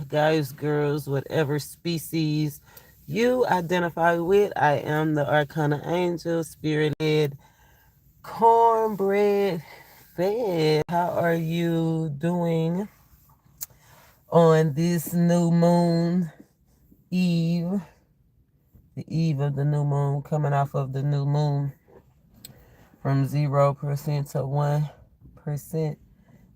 guys, girls, whatever species you identify with. I am the Arcana Angel, spirit-led, cornbread fed. How are you doing on this new moon eve? The eve of the new moon, coming off of the new moon from 0% to 1%.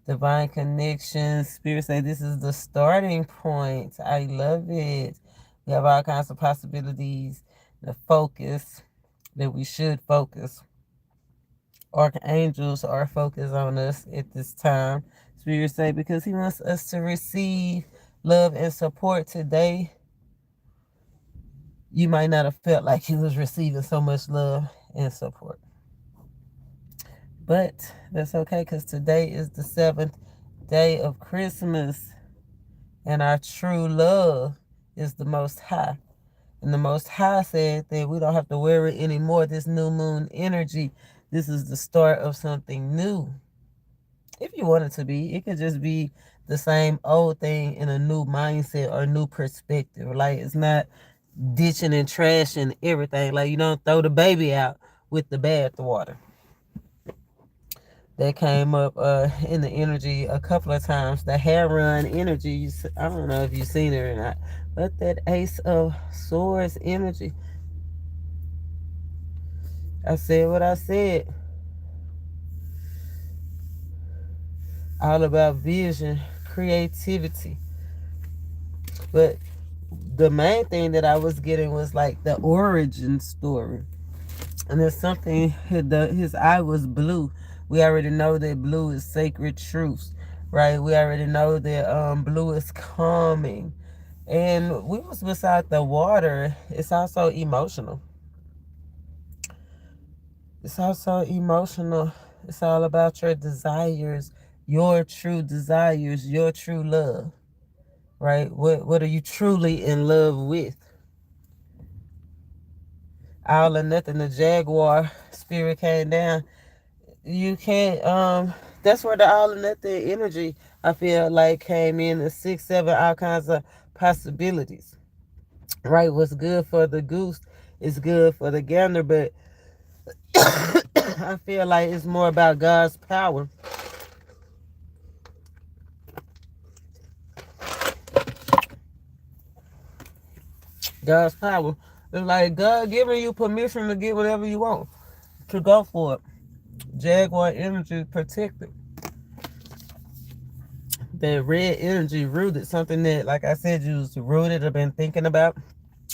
Divine connection. Spirit say this is the starting point. I love it. We have all kinds of possibilities. The focus that we should focus. Archangels are focused on us at this time. Spirit say because he wants us to receive love and support today. You might not have felt like you was receiving so much love and support. But that's okay because today is the 7th day of Christmas. And our true love is the Most High. And the Most High said that we don't have to worry anymore. This new moon energy, this is the start of something new. If you want it to be, it could just be the same old thing in a new mindset or new perspective. Like it's not ditching and trashing everything. Like you don't throw the baby out with the bath water. That came up in the energy a couple of times. The Heir energy, I don't know if you've seen it or not, but that Ace of Swords energy. I said what I said. All about vision, creativity. But the main thing that I was getting was like the origin story. And there's something, his eye was blue. We already know that blue is sacred truths, right? We already know that blue is calming. And we was beside the water. It's also emotional. It's also emotional. It's all about your desires, your true desires, your true love, right? What are you truly in love with? All or nothing, the Jaguar spirit came down. You can't that's where the all or nothing energy I feel like came in, the 6 7, all kinds of possibilities, right? What's good for the goose is good for the gander, but I feel like it's more about God's power. God's power. It's like God giving you permission to get whatever you want, to go for it. Jaguar energy protected. That red energy rooted, something that, like I said, you was rooted or been thinking about,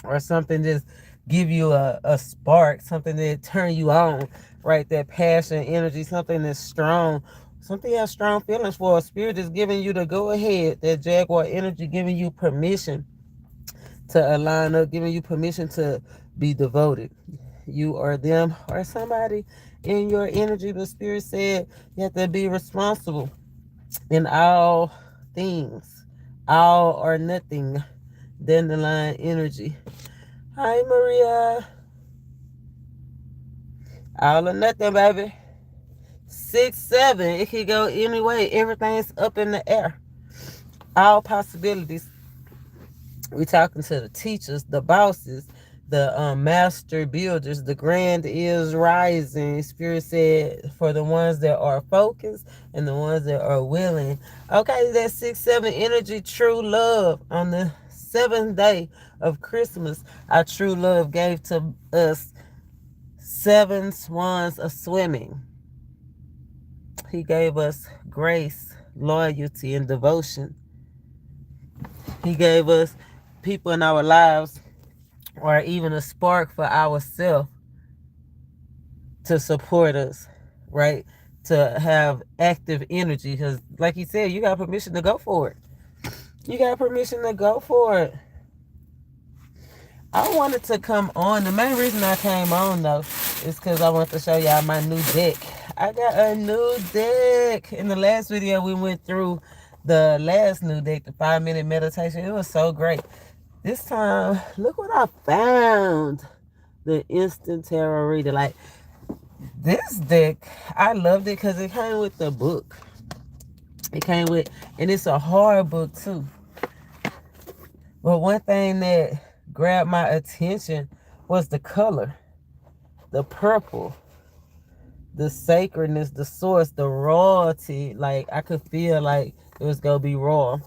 or something just give you a spark, something that turn you on, right? That passion energy, something that's strong, something you have strong feelings for. A spirit is giving you the go ahead. That Jaguar energy giving you permission to align up, giving you permission to be devoted. You or them or somebody in your energy. The spirit said you have to be responsible in all things, all or nothing. Dandelion energy. Hi, Maria. All or nothing, baby. 6 7. It could go any way. Everything's up in the air. All possibilities. We talking to the teachers, the bosses, the master builders. The grand is rising. Spirit said for the ones that are focused and the ones that are willing. Okay, that 6 7 energy, true love on the 7th day of Christmas. Our true love gave to us 7 swans of swimming. He gave us grace, loyalty, and devotion. He gave us people in our lives, or even a spark for ourselves to support us, right? To have active energy. Because, like he said, you got permission to go for it. You got permission to go for it. I wanted to come on. The main reason I came on, though, is because I want to show y'all my new deck. I got a new deck. In the last video, we went through the last new deck, the 5-minute meditation. It was so great. This time, look what I found. The instant tarot reader. Like, this deck, I loved it because it came with the book. It came with, and it's a hard book, too. But one thing that grabbed my attention was the color, the purple, the sacredness, the source, the royalty. Like, I could feel like it was gonna be raw.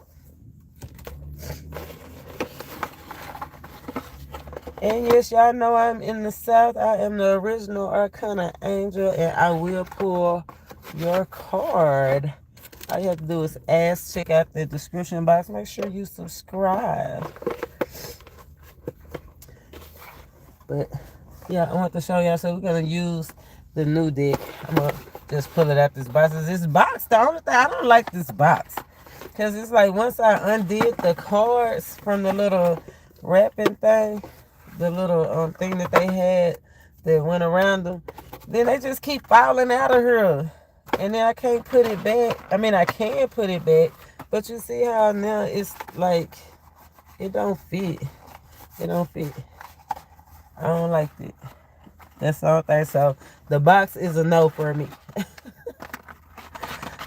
And yes, y'all know I'm in the South. I am the original Arcana angel, and I will pull your card. All you have to do is ask, check out the description box. Make sure you subscribe. But yeah, I want to show y'all. So we're gonna use the new deck. I'm gonna just pull it out this box. This box, the only thing I don't like this box, cause it's like once I undid the cards from the little wrapping thing, the little thing that they had that went around them, then they just keep falling out of here, and then I can't put it back. I mean, I can put it back, but you see how now it's like it don't fit. It don't fit. I don't like it. That's the only thing. So the box is a no for me.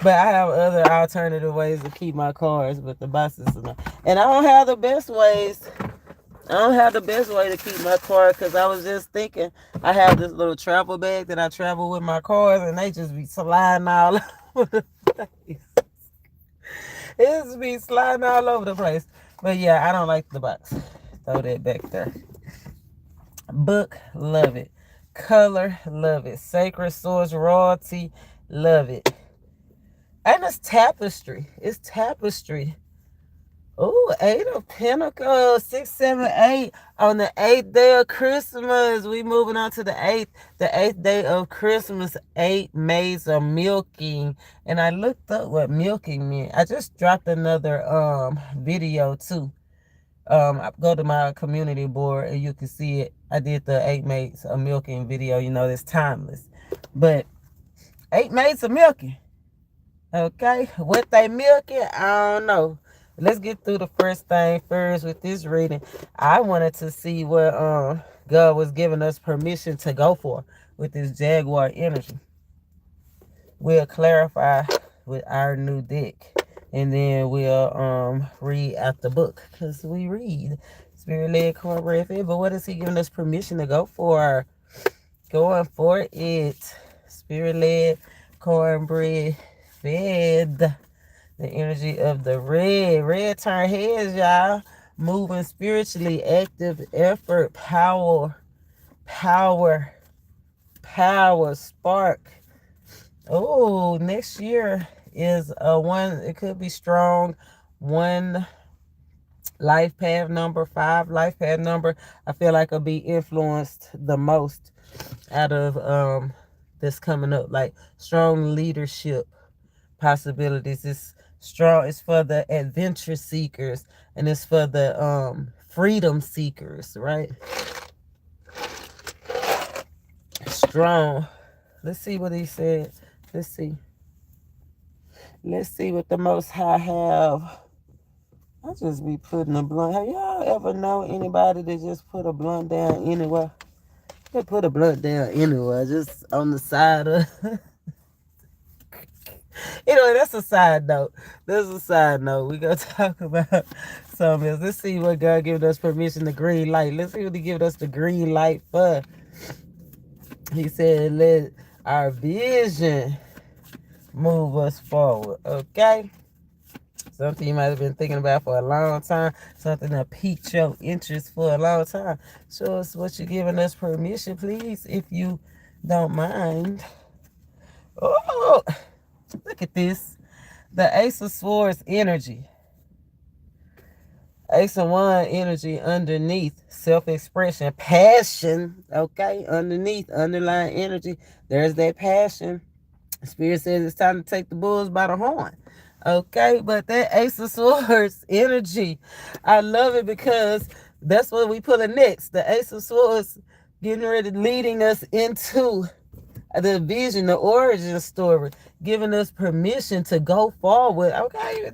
But I have other alternative ways to keep my cards, but the box is a no. And I don't have the best ways. I don't have the best way to keep my cards, because I was just thinking, I have this little travel bag that I travel with my cards, and they just be sliding all over the place. It just be sliding all over the place. But yeah, I don't like the box. Throw that back there. Book, love it. Color, love it. Sacred source, royalty, love it. And it's tapestry. It's tapestry. Oh, 8 of Pentacles, 6, 7, 8. On the 8th day of Christmas, we moving on to the 8th. The 8th day of Christmas, 8 maids are milking. And I looked up what milking meant. I just dropped another video too. I go to my community board and you can see it. I did the 8 maids of milking video. You know, it's timeless. But 8 maids of milking. Okay, what they milking, I don't know. Let's get through the first thing first with this reading. I wanted to see what God was giving us permission to go for with this Jaguar energy. We'll clarify with our new deck, and then we'll read out the book, because we read Spirit-led cornbread fed. But what is he giving us permission to go for? Going for it. Spirit-led cornbread fed. The energy of the red. Red turn heads, y'all. Moving spiritually, active, effort, power, spark. Oh, next year is one. It could be strong. 1 life path number, 5 life path number. I feel like I'll be influenced the most out of this coming up. Like strong leadership possibilities. It's strong. It's for the adventure seekers, and it's for the freedom seekers, right? Strong. Let's see what he said. Let's see what the Most High have. I just be putting a blunt. Have y'all ever know anybody that just put a blunt down anywhere? They put a blunt down anywhere, just on the side of anyway, that's a side note. That's a side note. We're going to talk about something else. Let's see what God giving us permission, the green light. Let's see what he giving us the green light for. He said, let our vision move us forward. Okay? Something you might have been thinking about for a long time. Something that piqued your interest for a long time. Show us what you're giving us permission, please, if you don't mind. Oh! Look at this. The Ace of Swords energy. Ace of Wands energy underneath. Self-expression. Passion. Okay? Underneath. Underlying energy. There's that passion. Spirit says it's time to take the bulls by the horn. Okay? But that Ace of Swords energy, I love it, because that's what we pulling next. The Ace of Swords getting ready, leading us into the vision, the origin story, giving us permission to go forward. Okay,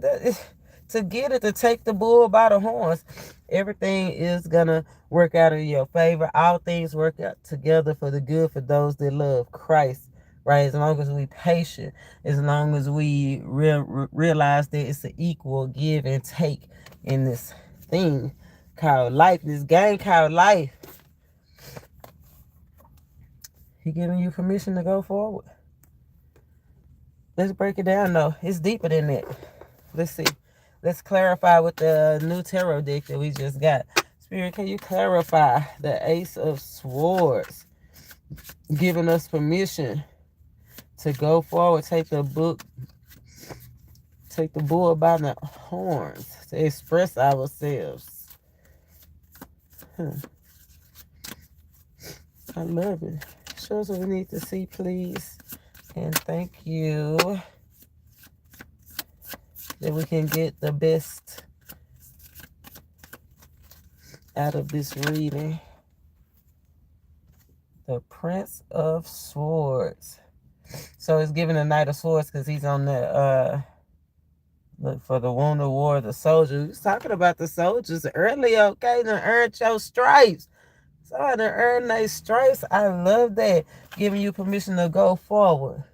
to get it, to take the bull by the horns. Everything is gonna work out in your favor. All things work out together for the good for those that love Christ, right? As long as we patient, as long as we realize that it's an equal give and take in this thing. called life. This game called life. He giving you permission to go forward. Let's break it down though. It's deeper than that. Let's see. Let's clarify with the new tarot deck that we just got. Spirit, can you clarify the Ace of Swords? Giving us permission to go forward, take the bull by the horns to express ourselves. I love it. Show us what we need to see, please. And thank you that we can get the best out of this reading. The Prince of Swords. So it's giving the Knight of Swords because he's on the look for the wounded war, the soldier. We was talking about the soldiers earlier, okay? They earned your stripes. So they earned their stripes. I love that. Giving you permission to go forward.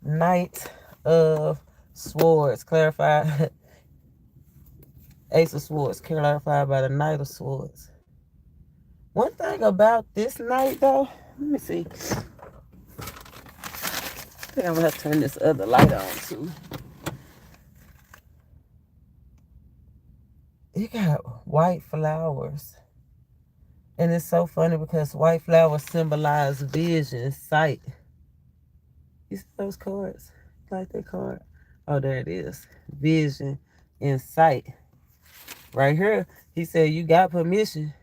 Knight of Swords. Clarified. Ace of Swords. Clarified by the Knight of Swords. One thing about this knight, though, let me see. I think I'm going to have to turn this other light on, too. It got white flowers. And it's so funny because white flowers symbolize vision, sight. You see those cards? Like that card? Oh, there it is. Vision and sight. Right here, he said you got permission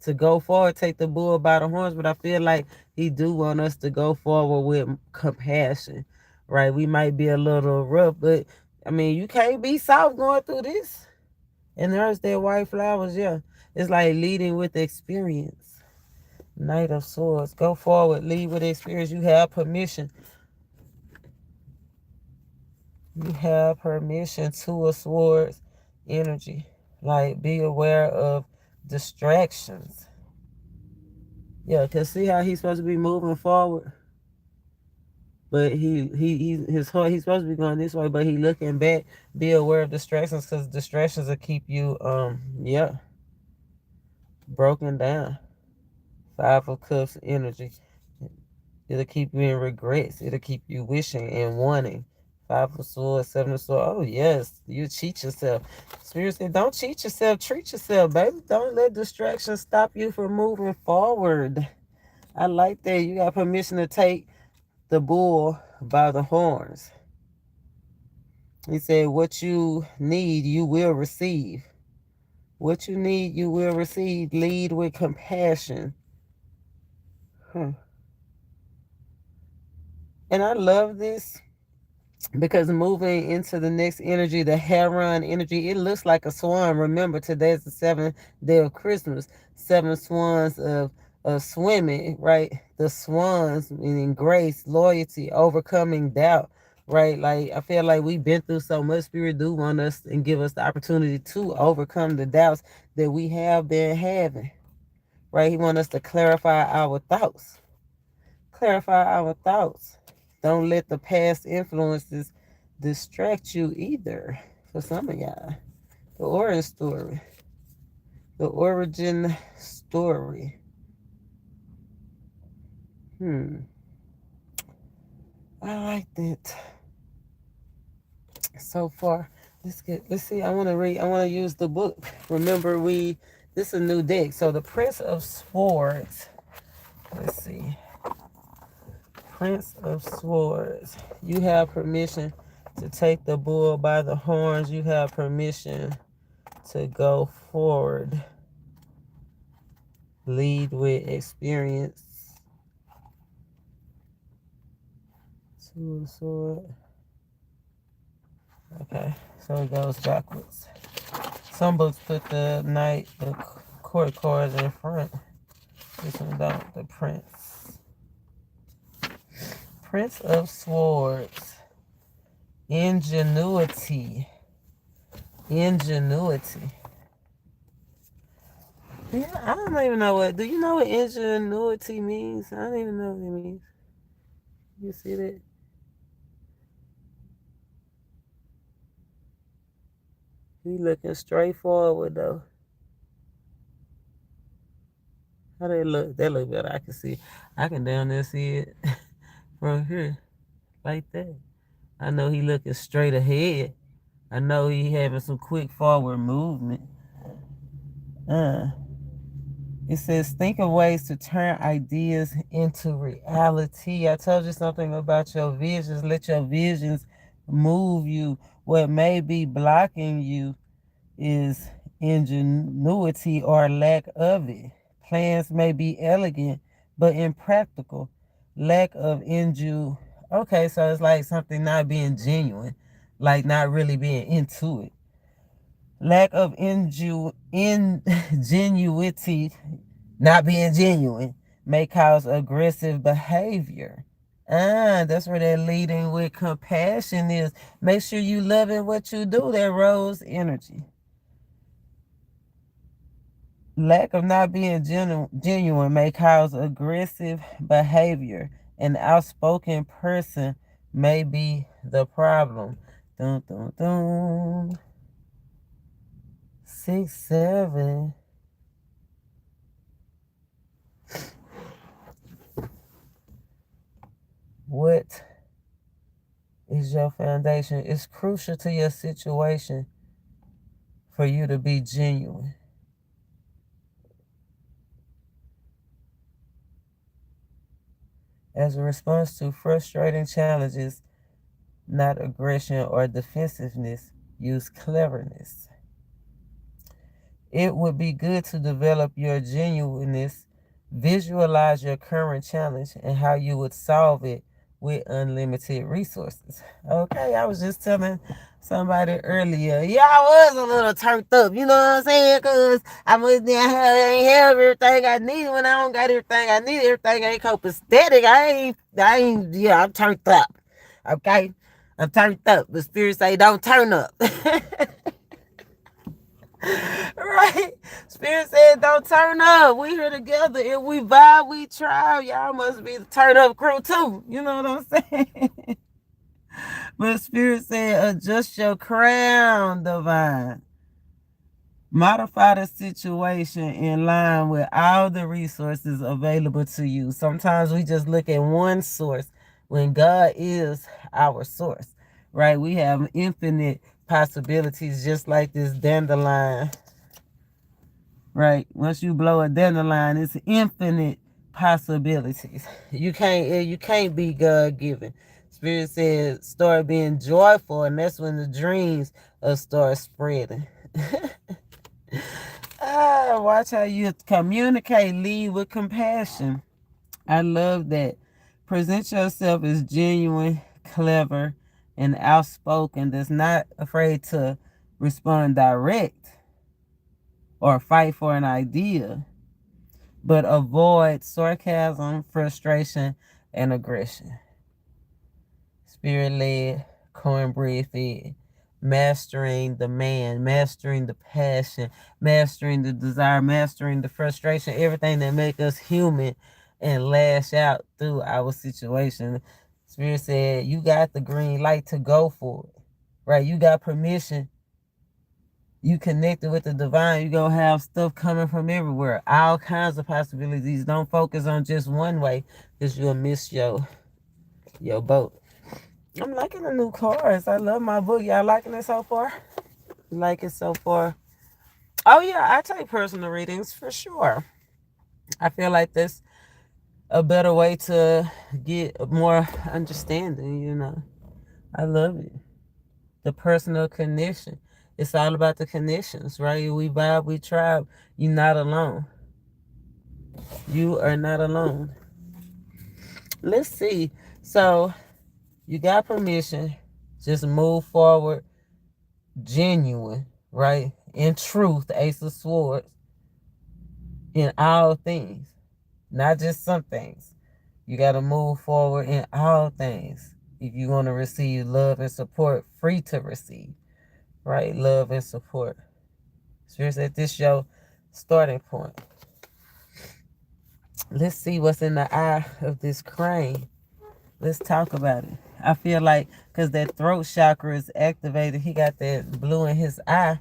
to go forward, take the bull by the horns, but I feel like he do want us to go forward with compassion, right? We might be a little rough, but I mean, you can't be soft going through this. And there's that white flowers, yeah. It's like leading with experience. Knight of Swords. Go forward, lead with experience. You have permission. You have permission. Two of Swords energy. Like, be aware of distractions. Yeah, because see how he's supposed to be moving forward? But his heart, he's supposed to be going this way, but he looking back. Be aware of distractions, because distractions will keep you, broken down. Five of Cups energy. It'll keep you in regrets. It'll keep you wishing and wanting. Five of Swords, Seven of Swords. Oh, yes. You cheat yourself. Spirit said, don't cheat yourself. Treat yourself, baby. Don't let distractions stop you from moving forward. I like that. You got permission to take the bull by the horns. He said, what you need, you will receive. What you need, you will receive. Lead with compassion. And I love this because moving into the next energy, the Heron energy, it looks like a swan. Remember, today's the 7th day of Christmas. 7 swans of swimming, right? The swans meaning grace, loyalty, overcoming doubt, right? Like, I feel like we've been through so much. Spirit do want us and give us the opportunity to overcome the doubts that we have been having, right? He wants us to clarify our thoughts. Clarify our thoughts. Don't let the past influences distract you either. For some of y'all. The origin story. The origin story. I like that. So far. Let's see. I want to use the book. Remember, this is a new deck. So the Prince of Swords. Let's see. Prince of Swords. You have permission to take the bull by the horns. You have permission to go forward. Lead with experience. Two of Swords. Okay, so it goes backwards. Some books put the court cards in front. This one don't. The Prince. Prince of Swords. Ingenuity. Ingenuity. Yeah, I don't even know what. Do you know what ingenuity means? I don't even know what it means. You see that? He looking straight forward though. How they look? They look better. I can see. I can down there see it from here like that. I know he looking straight ahead. I know he having some quick forward movement. Uh, it says think of ways to turn ideas into reality. I told you something about your visions. Let your visions move you. What may be blocking you is ingenuity or lack of it. Plans may be elegant but impractical. Lack of Okay, so it's like something not being genuine, like not really being into it. Lack of ingenuity, not being genuine, may cause aggressive behavior. That's where that leading with compassion is. Make sure you loving what you do. That rose energy. Lack of not being genuine may cause aggressive behavior. An outspoken person may be the problem. Dun, dun, dun. 6, 7. What is your foundation? It's crucial to your situation for you to be genuine. As a response to frustrating challenges, not aggression or defensiveness, use cleverness. It would be good to develop your genuineness, visualize your current challenge and how you would solve it with unlimited resources. Okay, I was just telling somebody earlier, yeah, I was a little turned up, you know what I'm saying? Because I ain't have everything I need when I don't got everything I need. Everything ain't copacetic. Yeah, I'm turned up. Okay? I'm turned up. But Spirit say don't turn up. Right? Spirit said, don't turn up. We here together. If we vibe, we try. Y'all must be the turn up crew too. You know what I'm saying? But Spirit said, adjust your crown, divine. Modify the situation in line with all the resources available to you. Sometimes we just look at one source when God is our source, right? We have infinite possibilities, just like this dandelion, right? Once you blow a dandelion, it's infinite possibilities. You can't be God given. Spirit says start being joyful, and that's when the dreams will start spreading. Watch how you communicate, lead with compassion. I love that. Present yourself as genuine, clever, and outspoken. That's not afraid to respond direct or fight for an idea, but avoid sarcasm, frustration, and aggression. Spirit-led, cornbread fed. Mastering the man, mastering the passion, mastering the desire, mastering the frustration, everything that makes us human and lash out through our situation. Spirit said, you got the green light to go for it, right? You got permission. You connected with the divine. You're going to have stuff coming from everywhere. All kinds of possibilities. Don't focus on just one way because you'll miss your boat. I'm liking the new cards. I love my book. Y'all liking it so far? You like it so far? Oh, yeah. I take personal readings for sure. I feel like that's a better way to get more understanding, you know. I love it. The personal connection. It's all about the connections, right? We vibe, we tribe. You're not alone. You are not alone. Let's see. So, you got permission. Just move forward. Genuine, right? In truth, Ace of Swords. In all things. Not just some things. You got to move forward in all things. If you want to receive love and support, free to receive. Right? Love and support. Spirit said this is your starting point. Let's see what's in the eye of this crane. Let's talk about it. I feel like because that throat chakra is activated, he got that blue in his eye.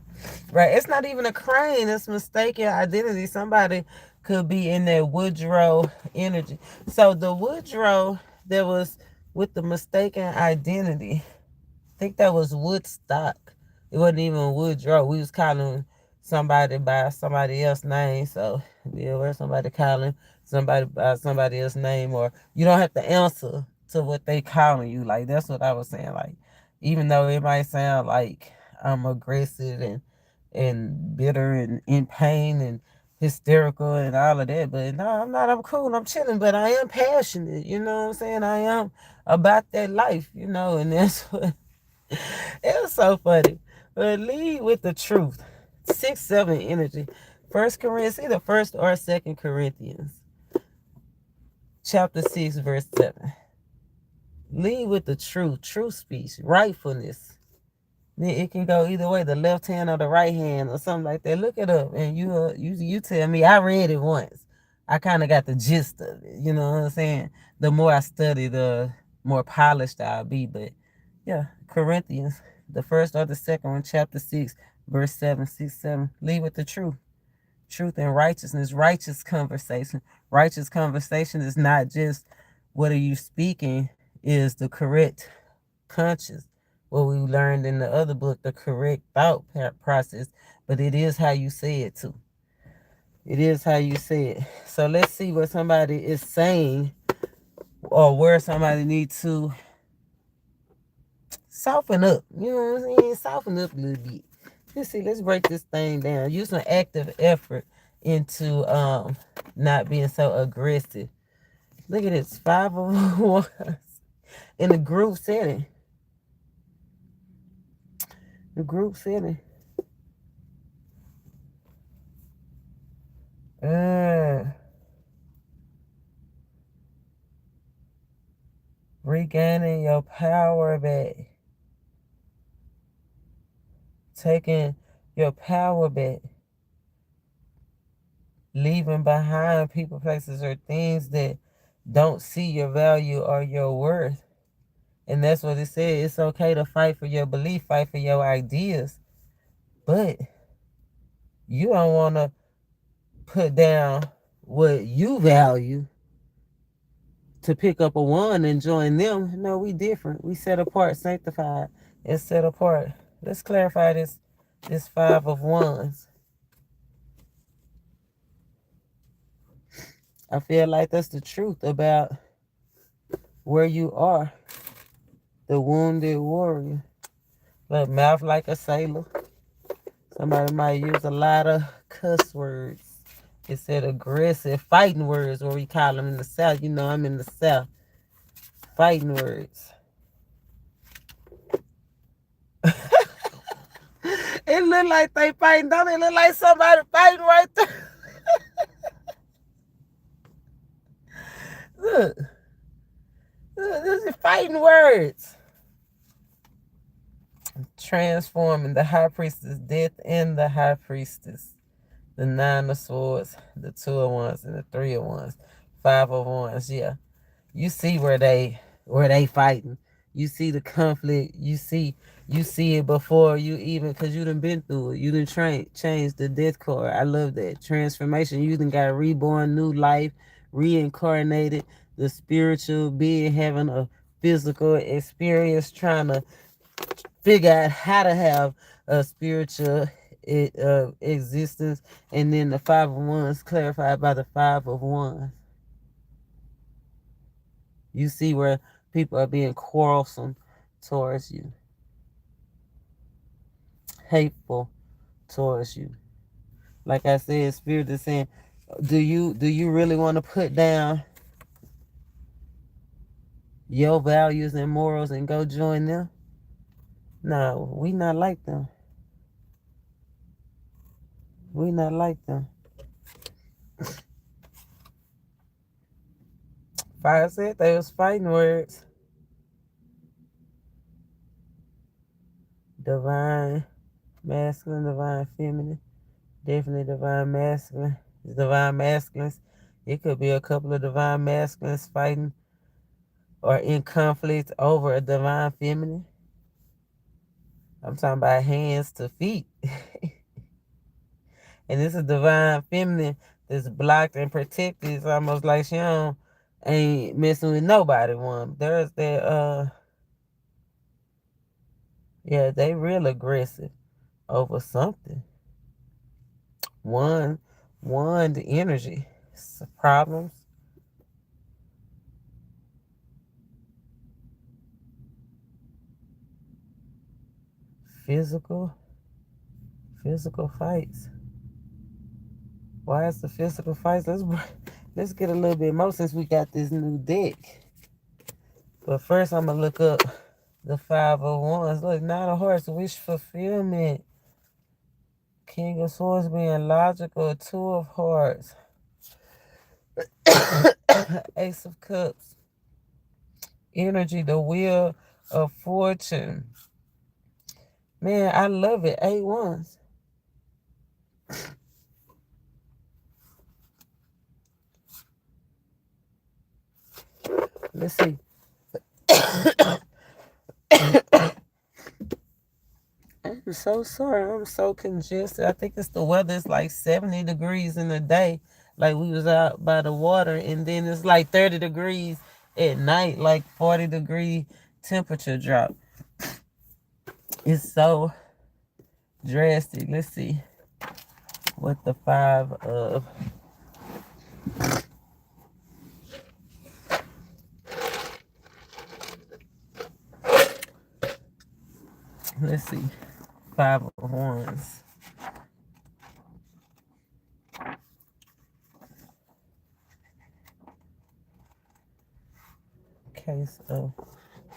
Right? It's not even a crane. It's mistaken identity. Somebody could be in that Woodrow energy. So the Woodrow that was with the mistaken identity, I think that was Woodstock. It wasn't even Woodrow. We was calling somebody by somebody else's name. So yeah, where somebody calling somebody by somebody else's name, or you don't have to answer to what they calling you. Like that's what I was saying. Like even though it might sound like I'm aggressive and bitter and in pain and hysterical and all of that, but no, I'm not. I'm cool. I'm chilling, but I am passionate. You know what I'm saying? I am about that life. And that's what. It was so funny. But lead with the truth. 6-7 energy. First Corinthians, either first or second Corinthians. Chapter 6, verse 7. Lead with the truth. True speech. Rightfulness. It can go either way, the left hand or the right hand or something like that. Look it up and you tell me. I read it once. I kind of got the gist of it. You know what I'm saying? The more I study, the more polished I'll be. But yeah, Corinthians, the first or the second one, chapter 6, verse 7, 6, 7. Lead with the truth. Truth and righteousness. Righteous conversation. Righteous conversation is not just what are you speaking, is the correct conscious, what we learned in the other book, the correct thought process, but it is how you say it too. It is how you say it. So let's see what somebody is saying or where somebody needs to soften up. You know what I'm saying? Soften up a little bit. Let's see, let's break this thing down. Use some active effort into not being so aggressive. Look at this, 5 of Wands in the group setting. The group setting. Regaining your power back. Taking your power back. Leaving behind people, places, or things that don't see your value or your worth. And that's what it said. It's okay to fight for your belief, fight for your ideas. But you don't want to put down what you value to pick up a one and join them. No, we different. We set apart, sanctified, and set apart. Let's clarify this 5 of Wands. I feel like that's the truth about where you are. The wounded warrior. But mouth like a sailor. Somebody might use a lot of cuss words. It said aggressive fighting words, what we call them in the South. You know, I'm in the South. Fighting words. It look like they fighting. Don't it look like somebody fighting right there? Look. This is fighting words. Transforming the high priestess, death and the high priestess. The 9 of swords, the 2 of wands, and the 3 of wands. 5 of wands, yeah. You see where they fighting. You see the conflict. You see it before you even, because you done been through it. You done changed the death card. I love that. Transformation. You done got reborn, new life, reincarnated, the spiritual being having a physical experience, trying to figure out how to have a spiritual existence. And then the 5 of wands clarified by the 5 of wands. You see where people are being quarrelsome towards you, hateful towards you. Like I said, Spirit is saying, do you really want to put down your values and morals and go join them? No, we not like them. We not like them. Fire said they was fighting words. Divine masculine, divine feminine. Definitely divine masculine. Divine masculines. It could be a couple of divine masculines fighting or in conflict over a divine feminine. I'm talking about hands to feet. And this is divine feminine This blocked and protected. It's almost like she ain't messing with nobody. One. There's that yeah, they real aggressive over something. One, the energy. Problems. Physical fights. Why is the physical fights? Let's get a little bit more since we got this new deck. But first I'm gonna look up the 501s. Look, Nine of Hearts, wish fulfillment. King of Swords being logical. Two of Hearts. Ace of Cups. Energy, the Wheel of Fortune. Man, I love it. 8-1s. Let's see. I'm so sorry. I'm so congested. I think it's the weather. It's like 70 degrees in the day. Like we was out by the water. And then it's like 30 degrees at night. Like 40-degree temperature drop. It's so drastic. Let's see what the 5 of... Let's see. 5 of Wands. Case of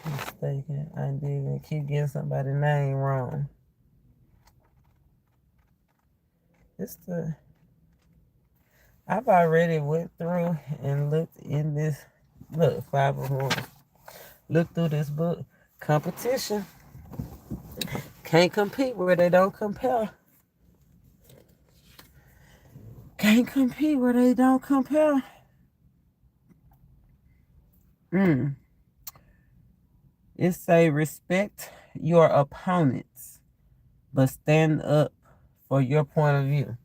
mistaken. I didn't keep getting somebody's name wrong. It's the... I've already went through and looked in this. Look, 5 of Wands. Look through this book. Competition. Can't compete where they don't compare. Can't compete where they don't compare. It say respect your opponents, but stand up for your point of view.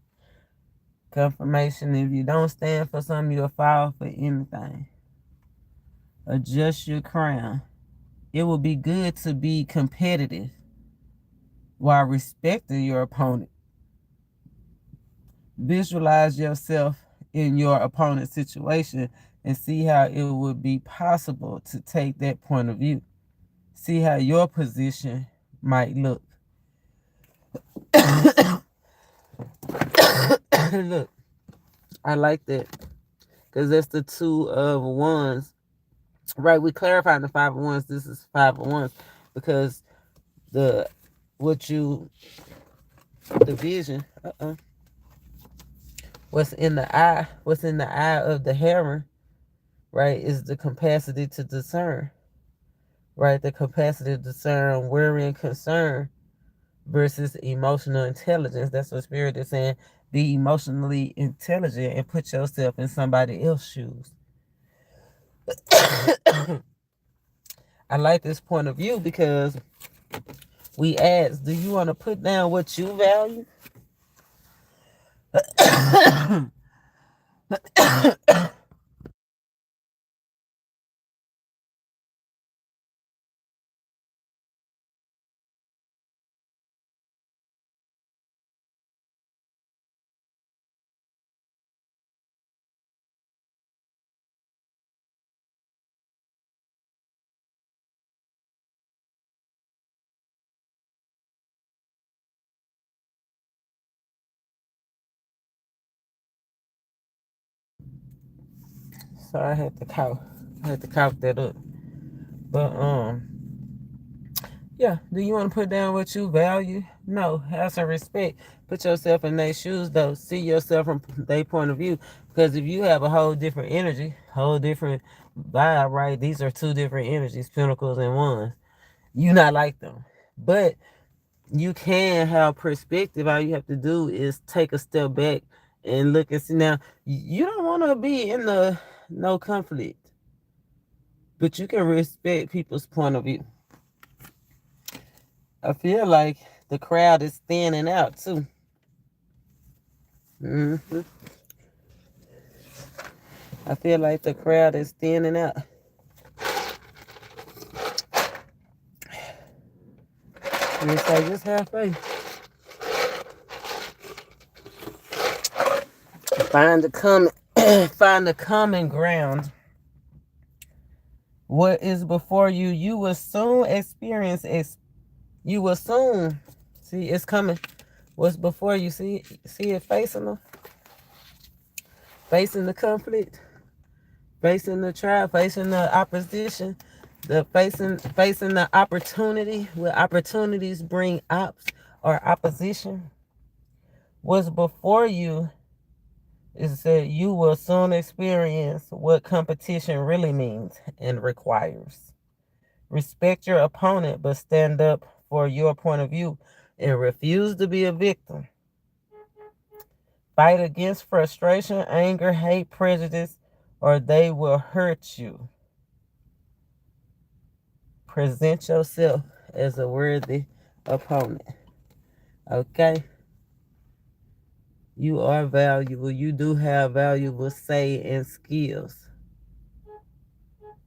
Confirmation, if you don't stand for something, you'll fall for anything. Adjust your crown. It will be good to be competitive while respecting your opponent. Visualize yourself in your opponent's situation and see how it would be possible to take that point of view. See how your position might look. Look, I like that because that's the 2 of Wands. Right, we clarified the 5 of Wands. This is 5 of Wands because the vision. What's in the eye of the heron, right, is the capacity to discern. Right, the capacity to discern worry and concern versus emotional intelligence. That's what Spirit is saying. Be emotionally intelligent and put yourself in somebody else's shoes. I like this point of view because we ask, do you want to put down what you value? Sorry, I had to cough that up. But yeah, do you want to put down what you value? No, have some respect. Put yourself in their shoes, though. See yourself from their point of view. Because if you have a whole different energy, whole different vibe, right? These are 2 different energies, Pentacles and Wands. You not like them. But you can have perspective. All you have to do is take a step back and look and see. Now, you don't want to be in the no conflict. But you can respect people's point of view. I feel like the crowd is standing out too. I feel like the crowd is thinning out. And it's like, just have faith. Find find the common ground. What is before you, you will soon experience. You will soon see it's coming. What's before you, see it facing them, facing the conflict, facing the trial, facing the opposition, the facing the opportunity. Where opportunities bring ops or opposition. What's before you is that you will soon experience what competition really means and requires. Respect your opponent, but stand up for your point of view and refuse to be a victim. Fight against frustration, anger, hate, prejudice, or they will hurt you. Present yourself as a worthy opponent. Okay? You are valuable. You do have valuable say and skills.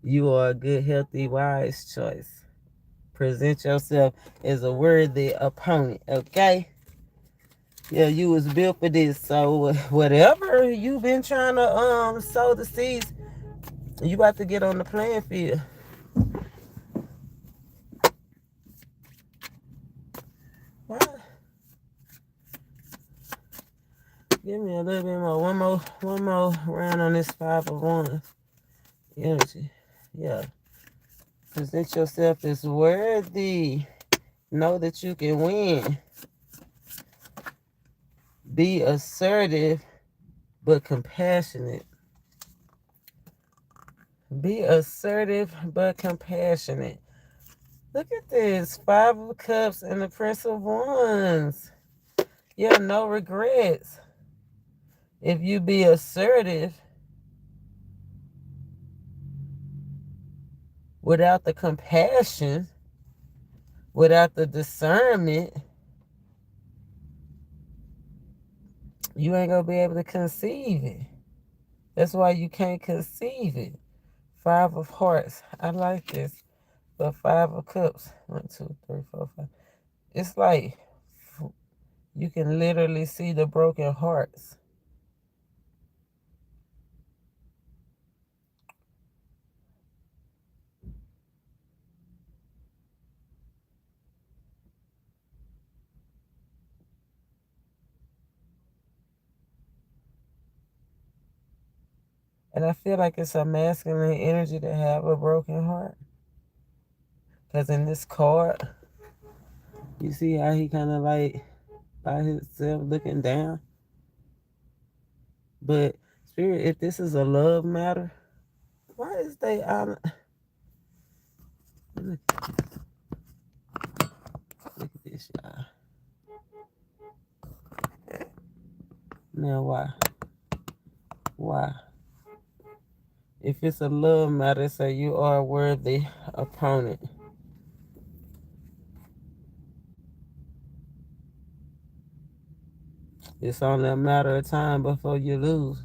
You are a good, healthy, wise choice. Present yourself as a worthy opponent. Okay? Yeah, you was built for this. So whatever you've been trying to sow the seeds, you about to get on the playing field. What? Give me a little bit more. One more round on this 5 of Wands energy. Yeah. Present yourself as worthy. Know that you can win. Be assertive but compassionate. Be assertive but compassionate. Look at this. 5 of Cups and the Prince of Wands. Yeah, no regrets. If you be assertive without the compassion, without the discernment, you ain't going to be able to conceive it. That's why you can't conceive it. 5 of Hearts. I like this. But 5 of Cups. 1, 2, 3, 4, 5. It's like you can literally see the broken hearts. And I feel like it's a masculine energy to have a broken heart. Because in this card, you see how he kind of like by himself looking down. But Spirit, if this is a love matter, why is they on? Look at this, y'all. Now why? Why? If it's a love matter, say you are a worthy opponent. It's only a matter of time before you lose.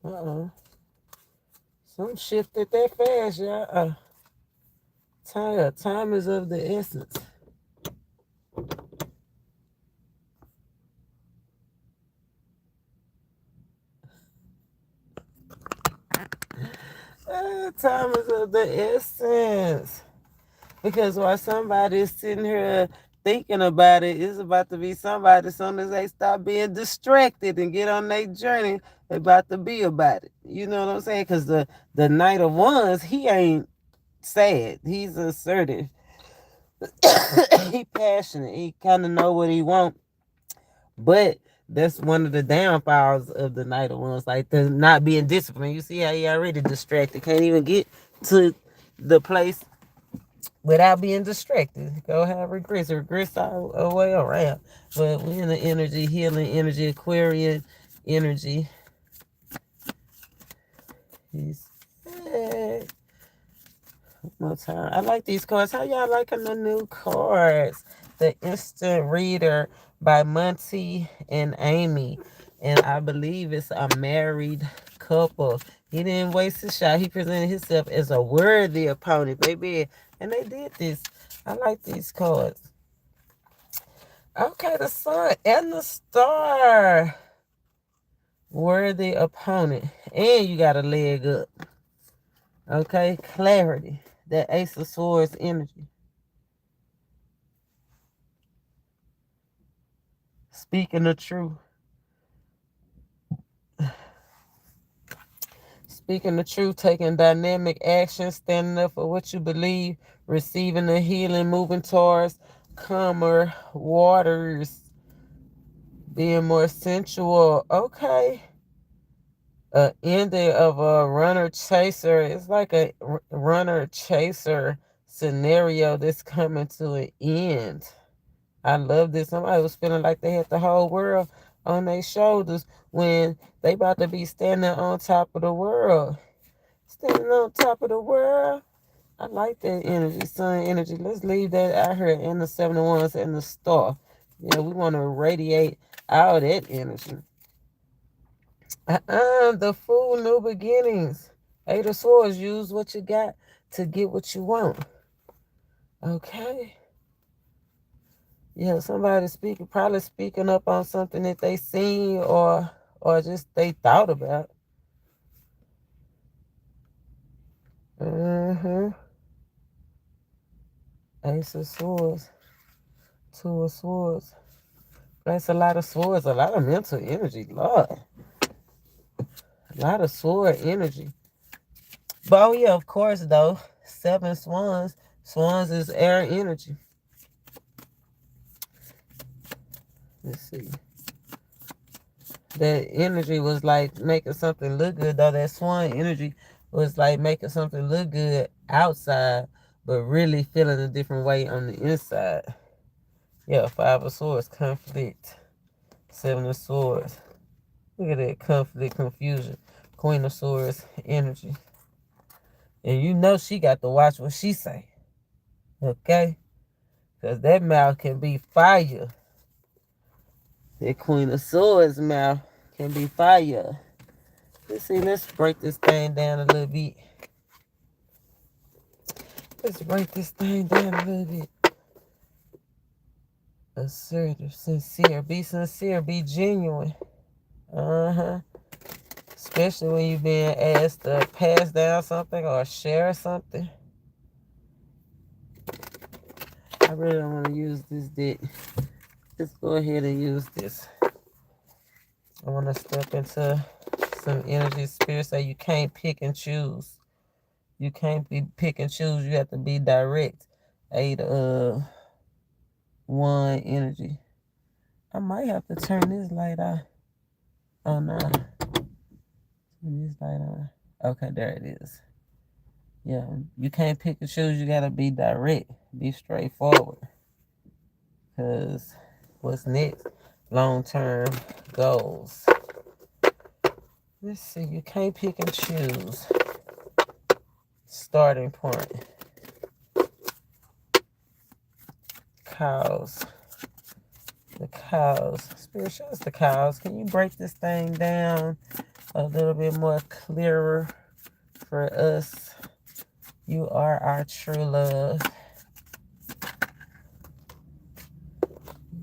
Uh-oh. Some shifted that fast, y'all. Time is of the essence. Time is of the essence. Because while somebody is sitting here thinking about it, it's about to be somebody, as soon as they stop being distracted and get on their journey, they about to be about it. You know what I'm saying? Because the Knight of Wands, he ain't sad. He's assertive. He passionate. He kind of know what he want. But that's one of the downfalls of the Knight of Wands, like the not being disciplined. You see how he already distracted. Can't even get to the place without being distracted. Go have regrets all the way around. But we're in the energy, healing energy, Aquarian energy. He's one more time. I like these cards. How y'all liking the new cards? The Instant Reader by Monty and Amy. And I believe it's a married couple. He didn't waste his shot. He presented himself as a worthy opponent, baby. And they did this. I like these cards. Okay, the Sun and the Star. Worthy opponent. And you got a leg up. Okay, clarity. That Ace of Swords energy. Speaking the truth. Speaking the truth, taking dynamic action, standing up for what you believe, receiving the healing, moving towards calmer waters, being more sensual. Okay. Ending of a runner chaser. It's like a runner chaser scenario that's coming to an end. I love this. Somebody was feeling like they had the whole world on their shoulders when they about to be standing on top of the world. Standing on top of the world. I like that energy, sun energy. Let's leave that out here in the 71s and the Star. Yeah, we want to radiate all that energy. The Fool, New Beginnings. Eight of Swords, use what you got to get what you want. Okay. Yeah, somebody probably speaking up on something that they seen or just they thought about. Ace of Swords. Two of Swords. That's a lot of swords, a lot of mental energy, Lord. A lot of sword energy. But oh yeah, of course though, 7 swans. Swans is air energy. Let's see. That energy was like making something look good, though. That swan energy was like making something look good outside, but really feeling a different way on the inside. Yeah, 5 of Swords, conflict. 7 of Swords. Look at that, conflict, confusion. Queen of Swords, energy. And you know she got to watch what she say. Okay? Because that mouth can be fire. That Queen of Swords mouth can be fire. Let's break this thing down a little bit. Let's break this thing down a little bit. Assertive, sincere. Be sincere. Be genuine. Especially when you're being asked to pass down something or share something. I really don't want to use this deck. Let's go ahead and use this. I want to step into some energy. Spirit say you can't pick and choose. You can't pick and choose. You have to be direct. 8 of Wands energy. I might have to turn this light on. Oh no. Turn this light on. Okay, there it is. Yeah, you can't pick and choose. You gotta be direct. Be straightforward. Because what's next? Long-term goals. Let's see. You can't pick and choose. Starting point. Cows. The cows. Spirit, show us the cows. Can you break this thing down a little bit more clearer for us. You are our true love.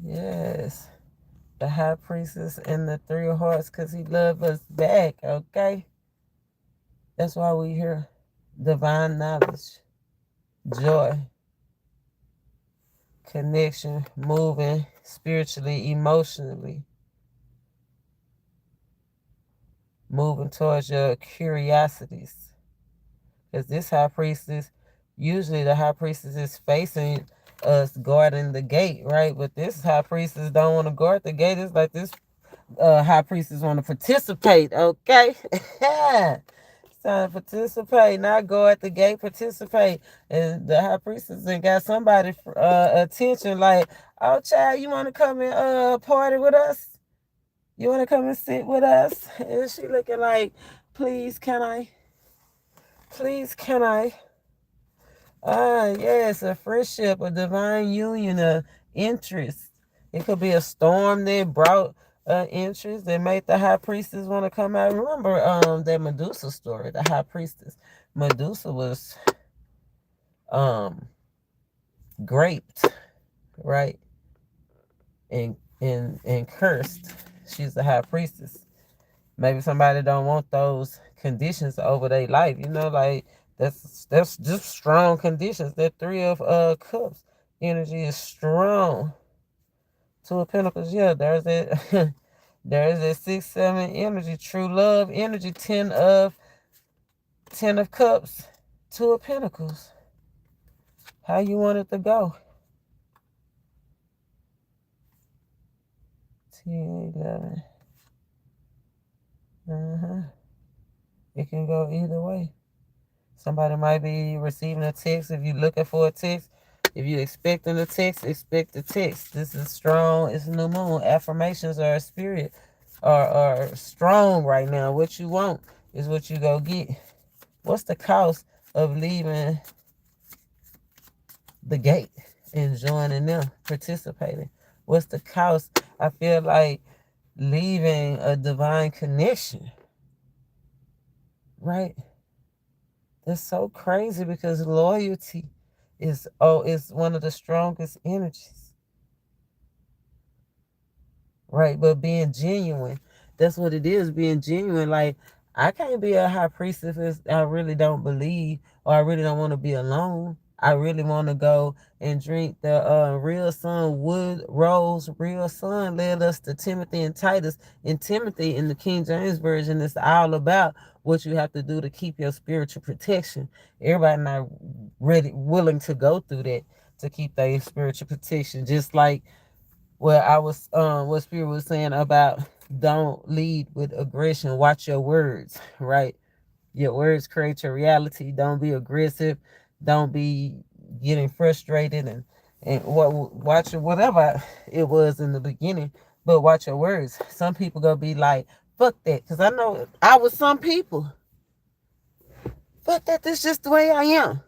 Yes. The High Priestess and the Three of Hearts, because he loved us back, okay? That's why we here. Divine knowledge, joy, connection, moving spiritually, emotionally, moving towards your curiosities. Because this High Priestess, usually the High Priestess is facing us guarding the gate, right? But this High Priestess don't want to guard the gate. It's like this High Priestess want to participate, okay? It's time to participate, not go at the gate, participate. And the High Priestess and got somebody attention like, oh, child, you want to come and party with us? You want to come and sit with us? And she looking like, please, can I? Please, can I? Yes, a friendship, a divine union, a interest. It could be a storm that brought interest that made the High Priestess want to come out. Remember that Medusa story, the High Priestess. Medusa was graped, right? And cursed. She's the High Priestess. Maybe somebody don't want those conditions over their life, like that's just strong conditions. That Three of Cups energy is strong. Two of Pentacles, yeah, there's that there's that 6-7 energy, true love energy. Ten of Cups, Two of Pentacles. How you want it to go? 10, 11. It can go either way. Somebody might be receiving a text. If you're looking for a text, if you're expecting a text, expect a text. This is strong. It's a new moon. Affirmations are a spirit, are strong right now. What you want is what you go get. What's the cost of leaving the gate and joining them, participating? What's the cost? I feel like leaving a divine connection, right? That's so crazy because loyalty is one of the strongest energies, right? But being genuine, that's what it is. Being genuine, like I can't be a High Priestess if I really don't believe, or I really don't want to be alone. I really want to go and drink the real sun, wood rose. Real sun led us to Timothy and Titus. And Timothy in the King James Version is all about what you have to do to keep your spiritual protection. Everybody not willing to go through that to keep their spiritual protection. Just like what Spirit was saying about don't lead with aggression. Watch your words, right? Your words create your reality. Don't be aggressive. Don't be getting frustrated and watch whatever it was in the beginning. But watch your words. Some people gonna be like, fuck that. Because I know I was some people. Fuck that. This is just the way I am.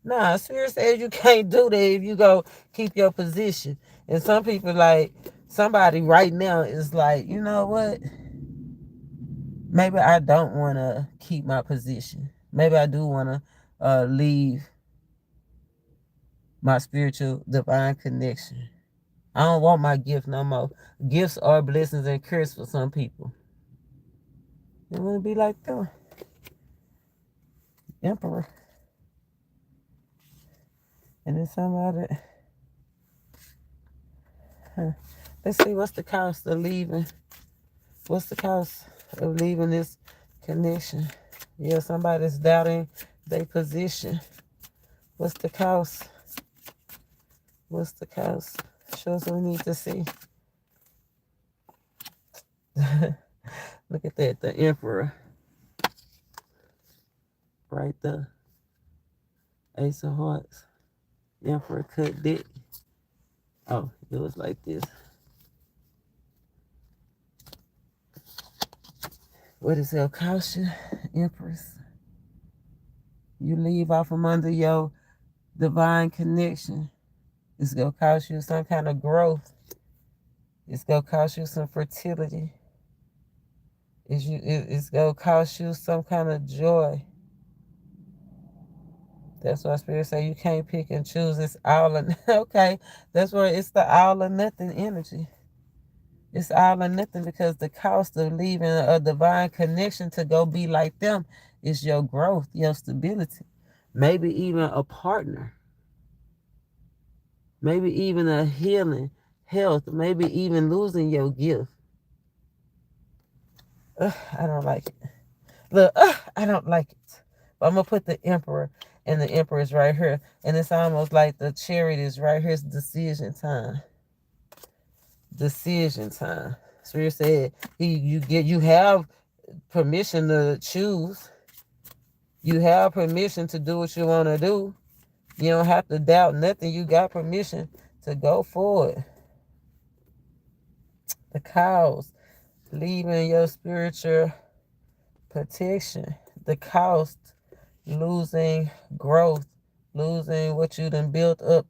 Nah, Spirit says you can't do that if you go keep your position. And some people like, somebody right now is like, you know what? Maybe I don't want to keep my position. Maybe I do want to leave my spiritual divine connection. I don't want my gift no more. Gifts are blessings and curses for some people. It wouldn't be like the Emperor. And then somebody... Let's see, what's the cost of leaving? What's the cost of leaving this connection? Yeah, somebody's doubting their position. What's the cost? What's the cost? Show us what we need to see. Look at that, the Emperor. Right there. Ace of Hearts. Emperor cut dick. Oh, it was like this. What is your caution, Empress? You leave off from under your divine connection. It's going to cost you some kind of growth. It's going to cost you some fertility. It's gonna cost you some kind of joy. That's why Spirit say you can't pick and choose. It's all or okay. That's where it's the all or nothing energy. It's all or nothing because the cost of leaving a divine connection to go be like them is your growth, your stability, maybe even a partner, maybe even a healing, health, maybe even losing your gift. I don't like it. Look, I don't like it. But I'm going to put the Emperor, and the Emperor is right here. And it's almost like the Chariot is right here. It's decision time. Decision time. Spirit said, you have permission to choose. You have permission to do what you want to do. You don't have to doubt nothing. You got permission to go forward. The cows, leaving your spiritual protection. The cost, losing growth, losing what you done built up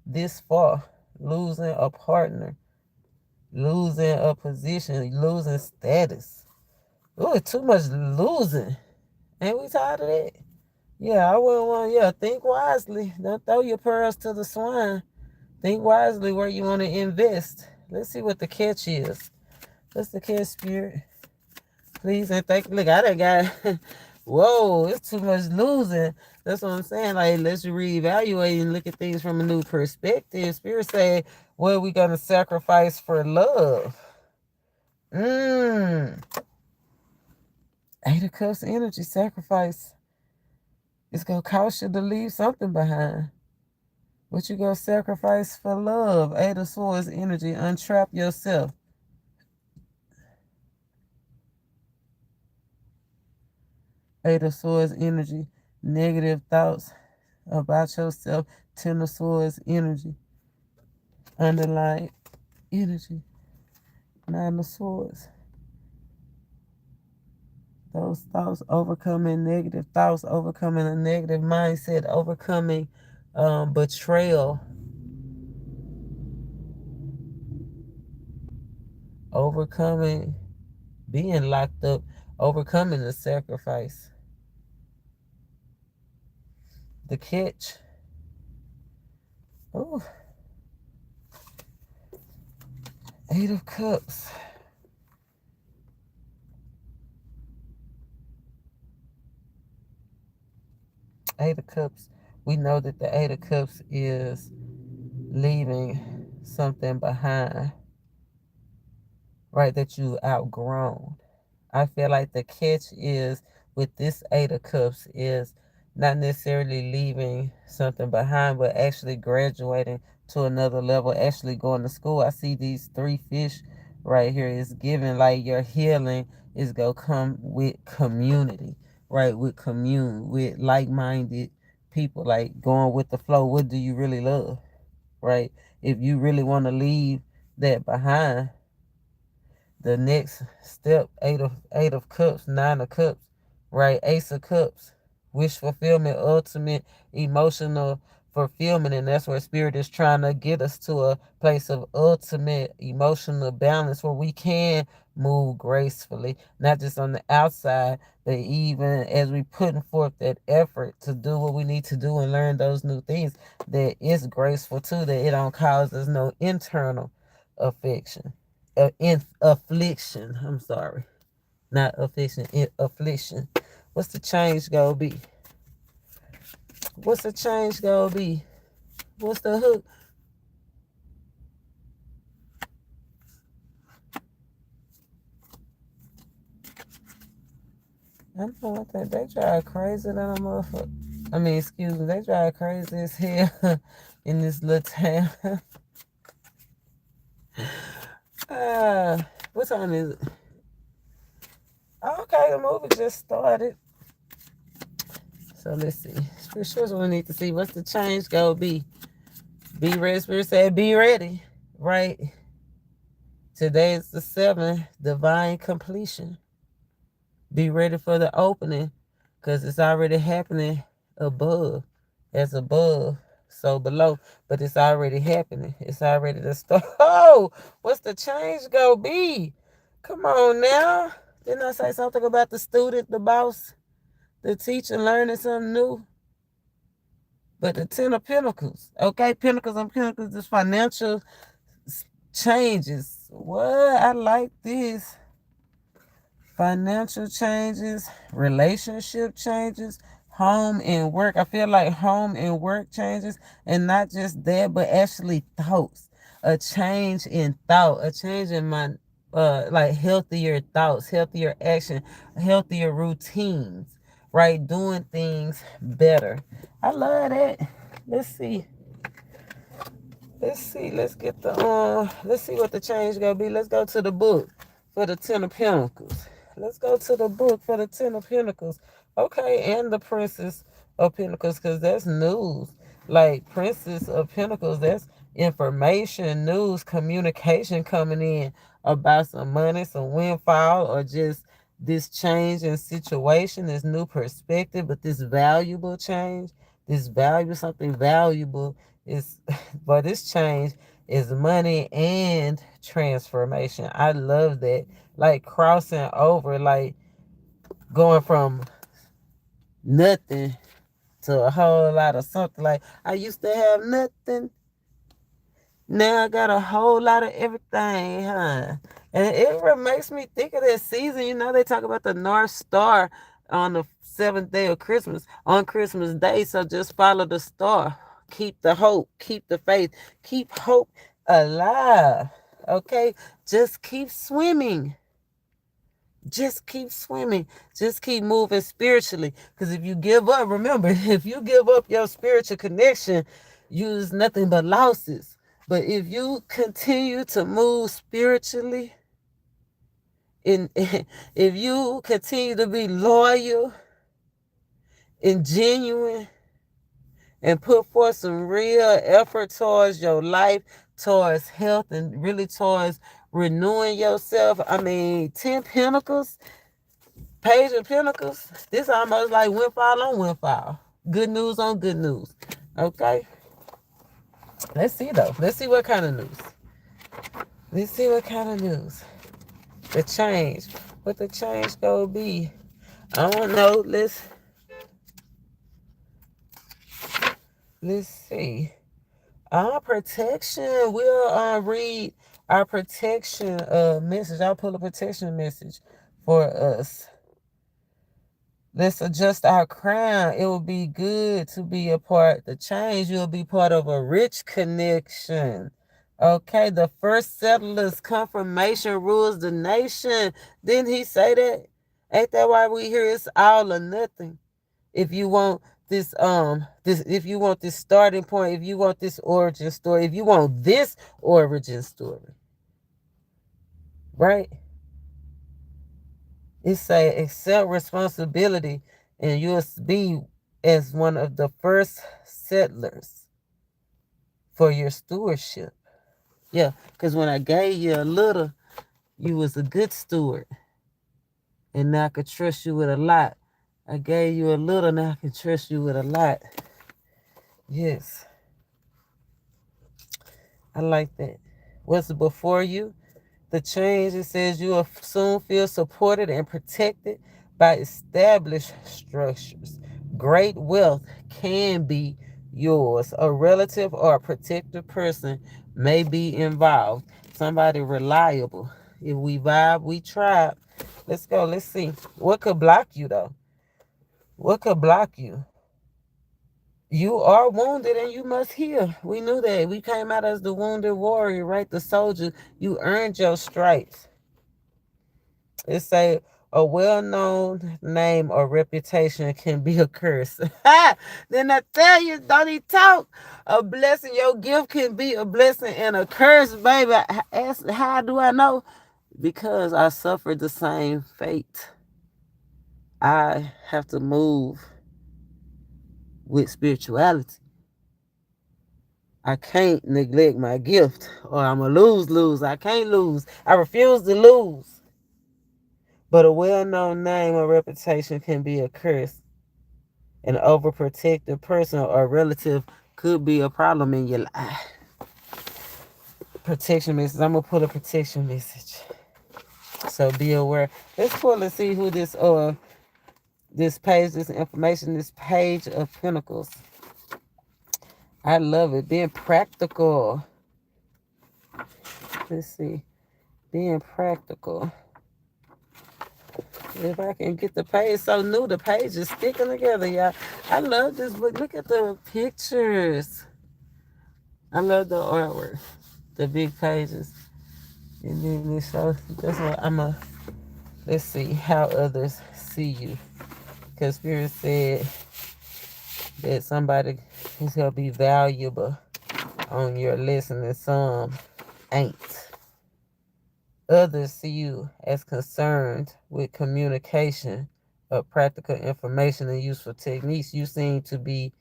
this far, losing a partner, losing a position, losing status. Ooh, too much losing. Ain't we tired of that? Yeah, I wouldn't want, think wisely. Don't throw your pearls to the swine. Think wisely where you want to invest. Let's see what the catch is. What's the catch, Spirit? Please and thank you. Look, I done got, whoa, it's too much losing. That's what I'm saying. Like, let's reevaluate and look at things from a new perspective. Spirit say, what are we going to sacrifice for love? Eight of Cups energy sacrifice. It's going to cost you to leave something behind. What you going to sacrifice for love? Eight of Swords energy. Untrap yourself. Eight of Swords energy. Negative thoughts about yourself. Ten of Swords energy. Underlying energy. Nine of Swords. Those thoughts, overcoming negative thoughts, overcoming a negative mindset, overcoming betrayal, overcoming being locked up, overcoming the sacrifice. The catch. Ooh. Eight of Cups. Eight of Cups. We know that the Eight of Cups is leaving something behind, right, that you outgrown. I feel like the catch is with this Eight of Cups is not necessarily leaving something behind, but actually graduating to another level, actually going to school. I see these three fish right here. It's giving like your healing is going to come with community, right? With with like-minded people, like going with the flow. What do you really love, right? If you really want to leave that behind, the next step, eight of cups, nine of cups, right? Ace of cups, wish fulfillment, ultimate emotional fulfillment, and that's where Spirit is trying to get us to a place of ultimate emotional balance where we can move gracefully, not just on the outside, but even as we putting forth that effort to do what we need to do and learn those new things, that it's graceful too, that it don't cause us no internal affliction. Affliction. I'm sorry. Not affliction. Affliction. What's the change gonna be? What's the change gonna be? What's the hook? I don't know what that. They drive crazy than a motherfucker. I mean, excuse me. They drive crazy as hell in this little town. What time is it? Okay, the movie just started. So let's see. For sure, we need to see what's the change gonna be. Be ready. Spirit said, be ready. Right. Today is the 7th, divine completion. Be ready for the opening, because it's already happening above. As above, so below. But it's already happening. It's already the start. Oh, what's the change gonna be? Come on now. Didn't I say something about the student, the boss, the teacher learning something new? But the Ten of Pentacles, okay, Pentacles and Pentacles is financial changes. What? I like this. Financial changes, relationship changes, home and work. I feel like home and work changes, and not just that, but actually thoughts. A change in thought, a change in my like healthier thoughts, healthier action, healthier routines, right? Doing things better. I love that. Let's see. Let's see. Let's get the let's see what the change gonna be. Let's go to the book for the Ten of Pentacles. Let's go to the book for the Ten of Pentacles. Okay, and the Princess of Pentacles, because that's news. Like Princess of Pentacles, that's information, news, communication coming in about some money, some windfall, or just this change in situation, this new perspective, but this valuable change, this value, something valuable is but this change is money and transformation. I love that. Like crossing over, like going from nothing to a whole lot of something. Like I used to have nothing. Now I got a whole lot of everything, huh? And it makes me think of that season. You know, they talk about the North Star on the seventh day of Christmas, on Christmas Day. So just follow the star. Keep the hope. Keep the faith. Keep hope alive. Okay? Just keep swimming. Just keep swimming. Just keep moving spiritually. Because if you give up, remember, if you give up your spiritual connection, use nothing but losses. But if you continue to move spiritually, and if you continue to be loyal and genuine and put forth some real effort towards your life, towards health, and really towards renewing yourself. I mean, 10 Pentacles, Page of Pentacles, this almost like windfall on windfall. Good news on good news. Okay? Let's see, though. Let's see what kind of news. Let's see what kind of news. The change. What the change gonna be? I don't know. Let's see. Our protection. We'll read our protection message. I'll pull a protection message for us. Let's adjust our crown. It will be good to be a part. The change. You'll be part of a rich connection. Okay, the first settlers confirmation rules the nation. Didn't he say that? Ain't that why we hear it's all or nothing? If you want this if you want this starting point, if you want this origin story, if you want this origin story, right? It say accept responsibility and you'll be as one of the first settlers for your stewardship. Yeah, because when I gave you a little, you was a good steward. And now I can trust you with a lot. I gave you a little, now I can trust you with a lot. Yes. I like that. What's before you? The change, it says you will soon feel supported and protected by established structures. Great wealth can be yours. A relative or a protected person may be involved. Somebody reliable. If we vibe, we tribe. Let's go. Let's see. What could block you, though? What could block you? You are wounded and you must heal. We knew that. We came out as the wounded warrior, right? The soldier. You earned your stripes. It say a well-known name or reputation can be a curse. Then I tell you, don't he talk? A blessing, your gift can be a blessing and a curse, baby. Ask, how do I know? Because I suffered the same fate. I have to move with spirituality. I can't neglect my gift or I'm going to lose. I can't lose. I refuse to lose. But a well-known name or reputation can be a curse. An overprotective person or relative could be a problem in your life. Protection message. I'm going to put a protection message. So be aware. Let's pull and see who this page, this information, this page of pentacles. I love it. Being practical. Let's see. Being practical. If I can get the page so new, the page is sticking together, y'all. I love this book. Look at the pictures. I love the artwork. The big pages. And then it shows, that's what let's see how others see you. Because Spirit said that somebody is going to be valuable on your list and some ain't. Others see you as concerned with communication of practical information and useful techniques. You seem to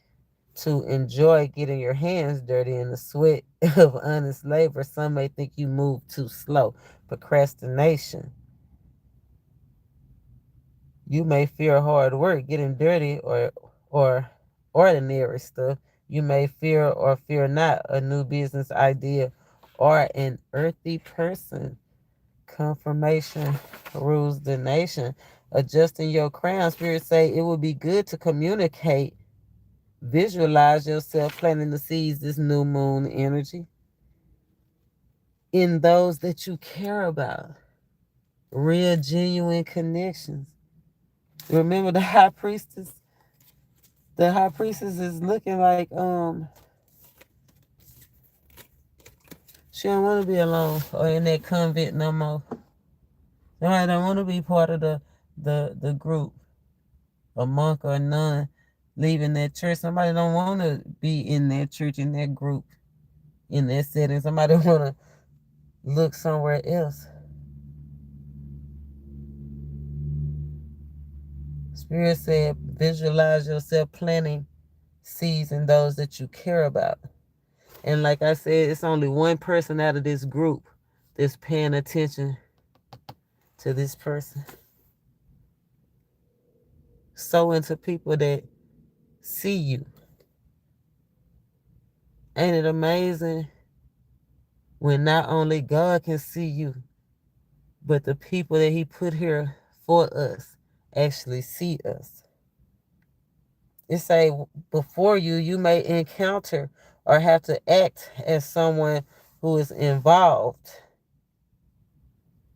enjoy getting your hands dirty in the sweat of honest labor. Some may think you move too slow. Procrastination. You may fear hard work, getting dirty, or ordinary stuff. You may fear or fear not a new business idea or an earthy person. Confirmation rules the nation. Adjusting your crown. Spirit say it would be good to communicate. Visualize yourself planting the seeds, this new moon energy, in those that you care about. Real, genuine connections. Remember the high priestess? The high priestess is looking like she don't want to be alone or in that convent no more. Somebody don't want to be part of the group, a monk or a nun leaving that church. Somebody don't want to be in that church, in that group, in that setting. Somebody want to look somewhere else. Spirit said, visualize yourself planting seeds in those that you care about. And like I said, it's only one person out of this group that's paying attention to this person. So into people that see you. Ain't it amazing when not only God can see you, but the people that he put here for us actually see us. It say before you may encounter or have to act as someone who is involved.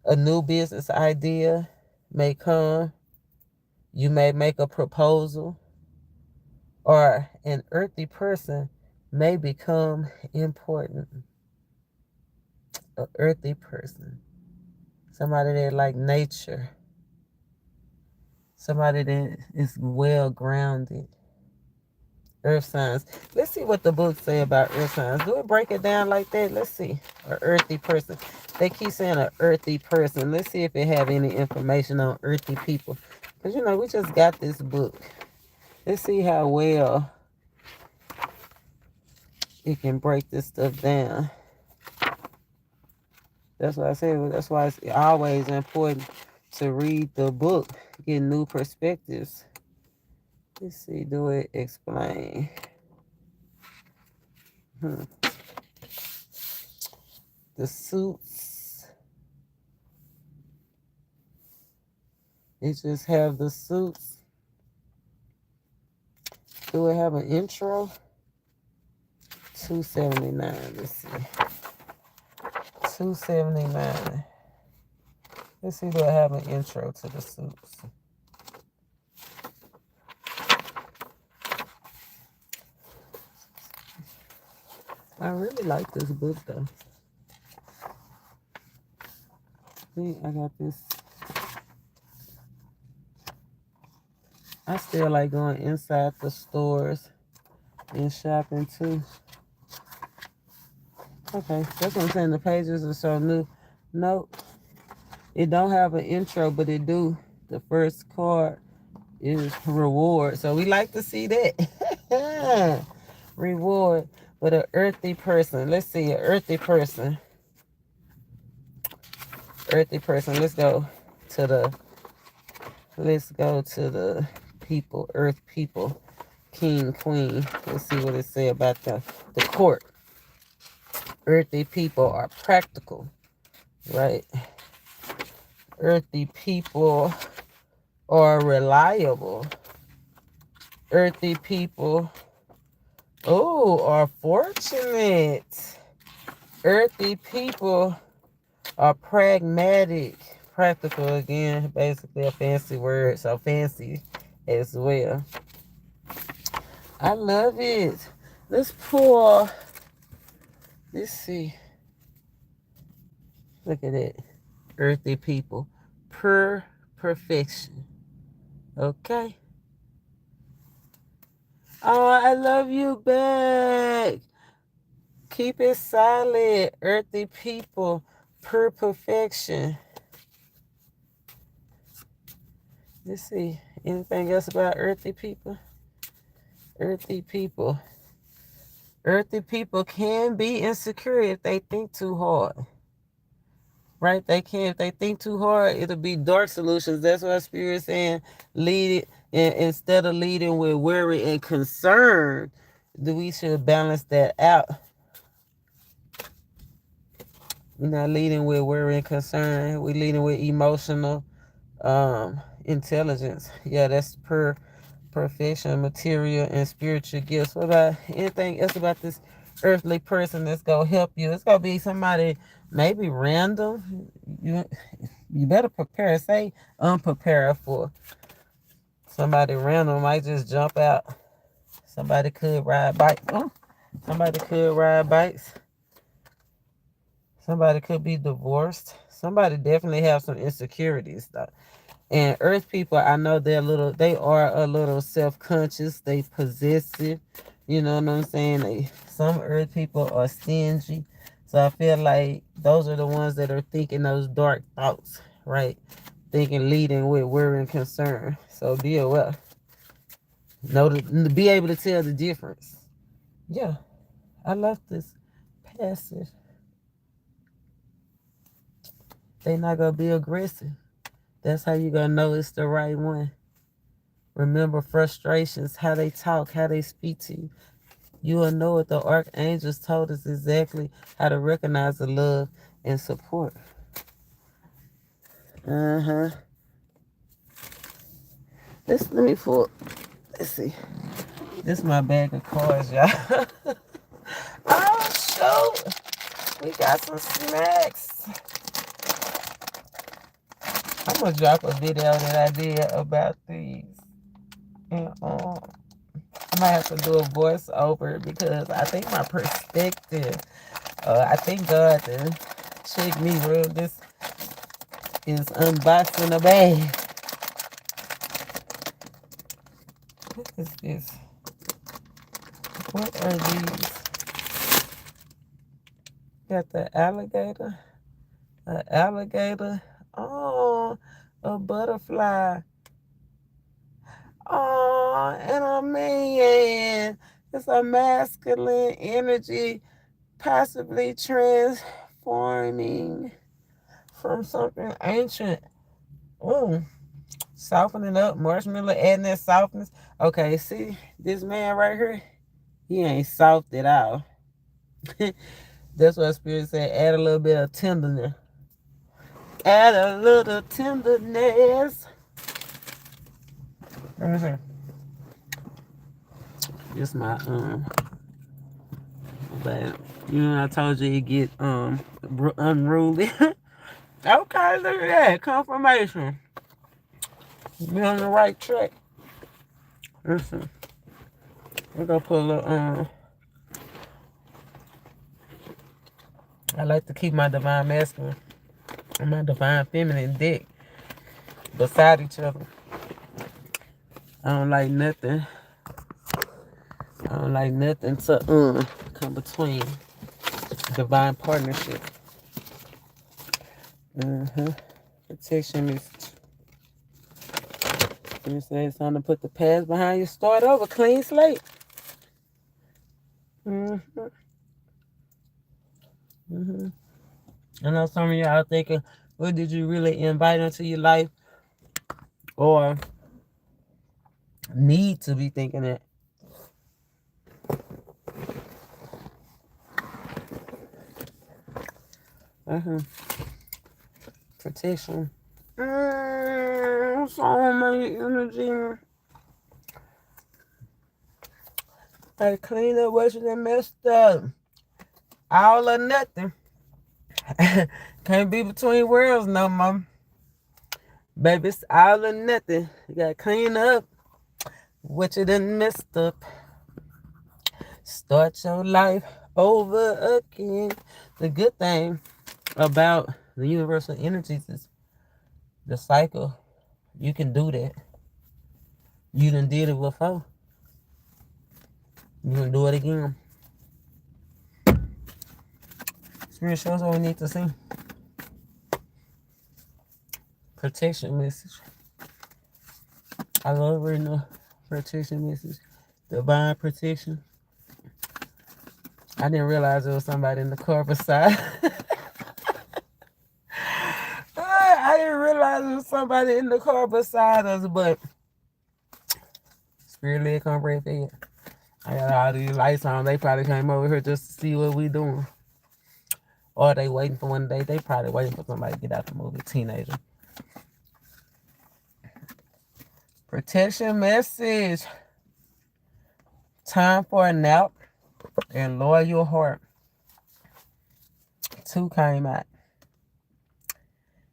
A new business idea may come. You may make a proposal, or an earthly person may become important. An earthly person. Somebody that like nature. Somebody that is well grounded. Earth signs. Let's see what the books say about earth signs. Do it break it down like that? Let's see. An earthly person. They keep saying an earthly person. Let's see if it have any information on earthly people. Because, we just got this book. Let's see how well it can break this stuff down. That's what I said. That's why it's always important to read the book. Get new perspectives. Let's see. Do it explain. The suits. It just have the suits. Do it have an intro? $2.79. Let's see. $2.79. Let's see, do I have an intro to the suits? I really like this book though. See, I got this. I still like going inside the stores and shopping too. Okay, that's what I'm saying. The pages are so new. Nope. It don't have an intro, but it do. The first card is reward. So we like to see that. Reward. But an earthly person. Let's see, an earthly person. Earthly person. Let's go to the people. Earth people. King, queen. Let's see what it say about the court. Earthly people are practical. Right? Earthy people are reliable. Earthy people, are fortunate. Earthy people are pragmatic. Practical, again, basically a fancy word, so fancy as well. I love it. Let's pull. Let's see. Look at it. Earthy people. Perfection. Okay. Oh, I love you back. Keep it solid. Earthy people. Perfection. Let's see. Anything else about earthy people? Earthy people. Earthy people can be insecure if they think too hard. Right? They can. If they think too hard, it'll be dark solutions. That's what Spirit's saying. Lead it, and instead of leading with worry and concern, we should balance that out. We're not leading with worry and concern. We're leading with emotional intelligence. Yeah, that's perfection, material, and spiritual gifts. What about anything else about this earthly person that's gonna help you? It's gonna be somebody maybe random. You better prepare. Say unprepared for. Somebody random might just jump out. Somebody could ride bikes. Somebody could ride bikes. Somebody could be divorced. Somebody definitely have some insecurities though. And earth people, I know they are a little self-conscious, they possessive, you know what I'm saying? Some earth people are stingy. So I feel like those are the ones that are thinking those dark thoughts, right? Thinking, leading with worry and concern. So be aware. Be able to tell the difference. Yeah, I love this passage. They not gonna be aggressive. That's how you gonna know it's the right one. Remember frustrations, how they talk, how they speak to you. You will know it. The archangels told us exactly how to recognize the love and support. Let me pull. Let's see. This is my bag of cards, y'all. Oh shoot! We got some snacks. I'm gonna drop a video that I did about these. And I might have to do a voiceover because I think my perspective, I think God to check me real. This is unboxing a bag. What is this? What are these? Got the alligator. An alligator. Oh, a butterfly. Oh, and a man. It's a masculine energy, possibly transforming from something ancient. Oh, softening up, marshmallow, adding that softness. Okay, see, this man right here, he ain't soft at all. That's what Spirit said, add a little bit of tenderness. Add a little tenderness. Let me see. This my but I told you it get unruly. Okay, look at that confirmation. Be on the right track. Listen, we're gonna put a little I like to keep my divine masculine and my divine feminine deck beside each other. I don't like nothing. I don't like nothing to come between divine partnership. Protection is. It's time to put the past behind you. Start over, clean slate. I know some of y'all thinking, what did you really invite into your life? Or need to be thinking that. Protection. So many energy. I clean up what you done messed up. All or nothing. Can't be between worlds no more. Baby, it's all or nothing. You gotta clean up what you done messed up. Start your life over again. The good thing about the universal energies is the cycle. You can do that. You done did it before. You can do it again. Spirit shows what we need to see. Protection message. I love reading the protection message. Divine protection. I didn't realize there was somebody in the car beside. I didn't realize there was somebody in the car beside us, but Spirit led come right there. I got all these lights on. They probably came over here just to see what we doing. Or they waiting for one day. They probably waiting for somebody to get out the movie. Teenager. Protection message. Time for a nap and lower your heart. 2 came out.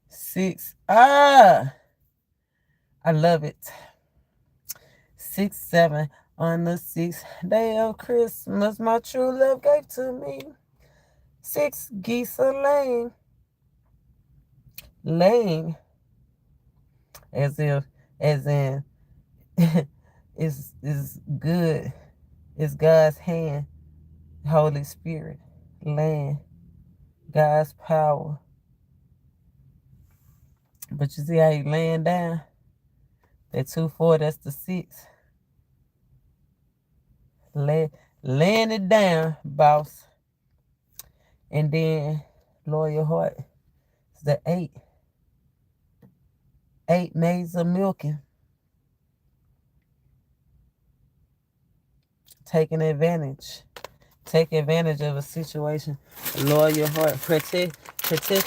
6. I love it. 6, 7. On the 6th day of Christmas, my true love gave to me 6 geese a laying. Laying. As in, it's good. It's God's hand. Holy Spirit. Laying. God's power. But you see how he laying down? That 2, 4, that's the 6. Laying it down, boss. And then lower your heart. It's the 8. 8 maids of milking. Taking advantage. Take advantage of a situation. Lower your heart. Protect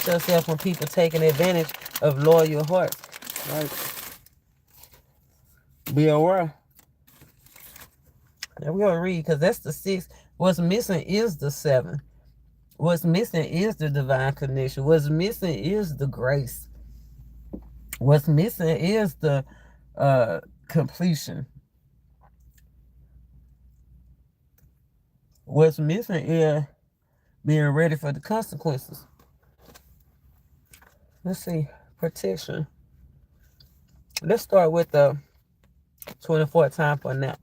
yourself from people taking advantage of lower your heart. Right? Be aware. Now we're going to read because that's the 6. What's missing is the 7. What's missing is the divine connection. What's missing is the grace. What's missing is the completion. What's missing is being ready for the consequences. Let's see. Protection. Let's start with the 24 time for now.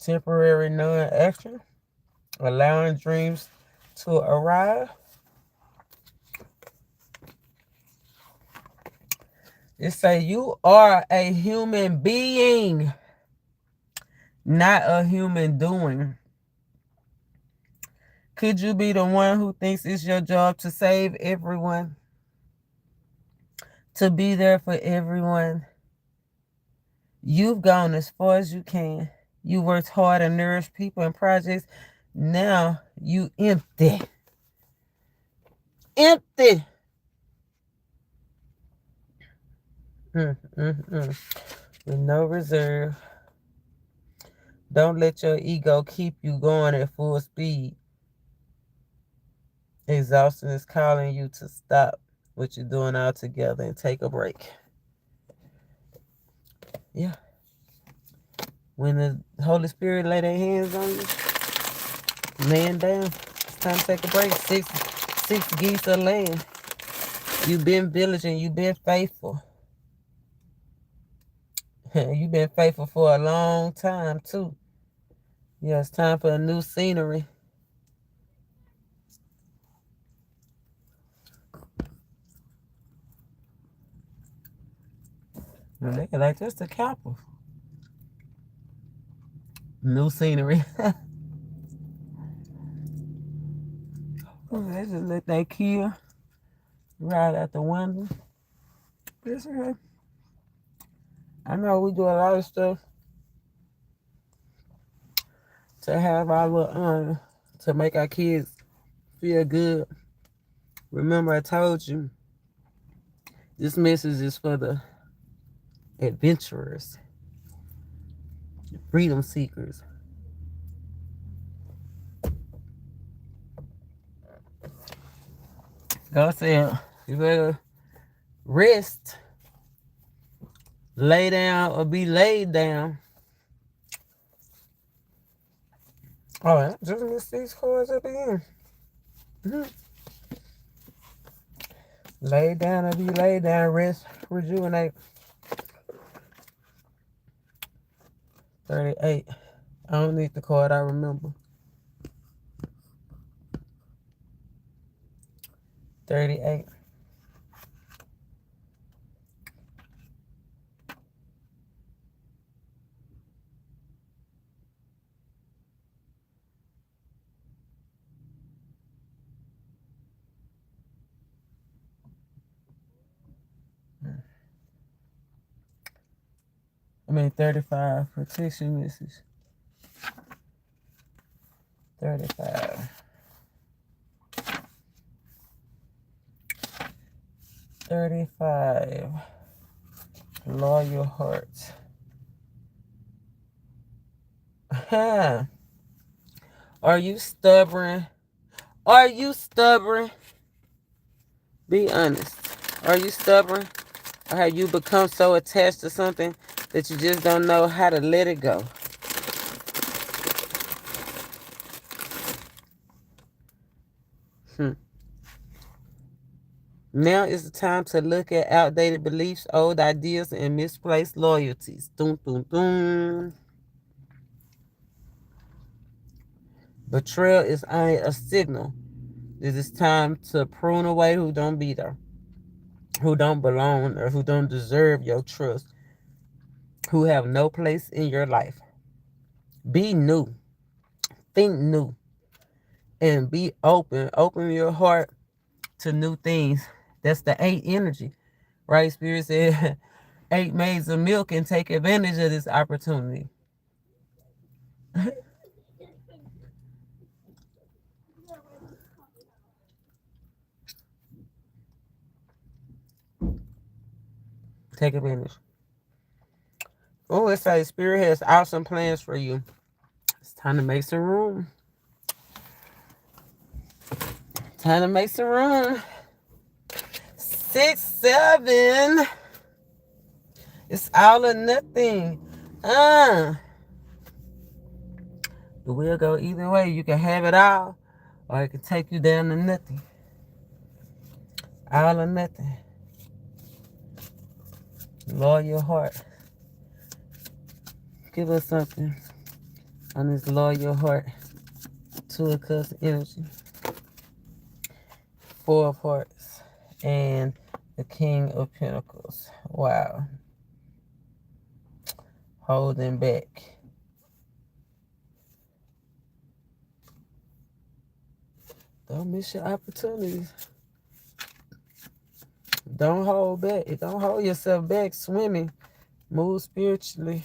Temporary non-action. Allowing dreams to arrive. It say you are a human being, not a human doing. Could you be the one who thinks it's your job to save everyone? To be there for everyone? You've gone as far as you can. You worked hard and nourished people and projects. Now you empty. Empty. With no reserve. Don't let your ego keep you going at full speed. Exhaustion is calling you to stop what you're doing altogether and take a break. Yeah. When the Holy Spirit lay their hands on you, laying down, it's time to take a break. 6 geese are laying. You've been diligent. You've been faithful. You've been faithful for a long time, too. Yeah, it's time for a new scenery. They like just a couple. New scenery. They just let that kid ride out the window. It's okay. I know we do a lot of stuff to have our to make our kids feel good. Remember, I told you this message is for the adventurers, freedom seekers. God said, you better rest, lay down, or be laid down. All right, just missed these cards at the end. Mm-hmm. Lay down or be laid down, rest, rejuvenate. 38. I don't need the card, I remember. 38. I mean 35. Protection message. 35. 35. Loyal heart. Are you stubborn? Are you stubborn? Be honest. Are you stubborn? Or have you become so attached to something that you just don't know how to let it go? Now is the time to look at outdated beliefs, old ideas, and misplaced loyalties. Dun, dun, dun. Betrayal is a signal. It is time to prune away who don't be there, who don't belong, or who don't deserve your trust, who have no place in your life. Be new. Think new. And be open. Open your heart to new things. That's the 8 energy. Right? Spirit said 8 maids of milk and take advantage of this opportunity. Take advantage. Oh, it's like Spirit has awesome plans for you. It's time to make some room. Time to make some room. 6, 7. It's all or nothing. The wheel go either way. You can have it all, or it can take you down to nothing. All or nothing. Loyal heart. Give us something on this loyal heart. 2 of Cups energy. 4 of Hearts. And the King of Pentacles. Wow. Holding back. Don't miss your opportunities. Don't hold back. Don't hold yourself back swimming. Move spiritually.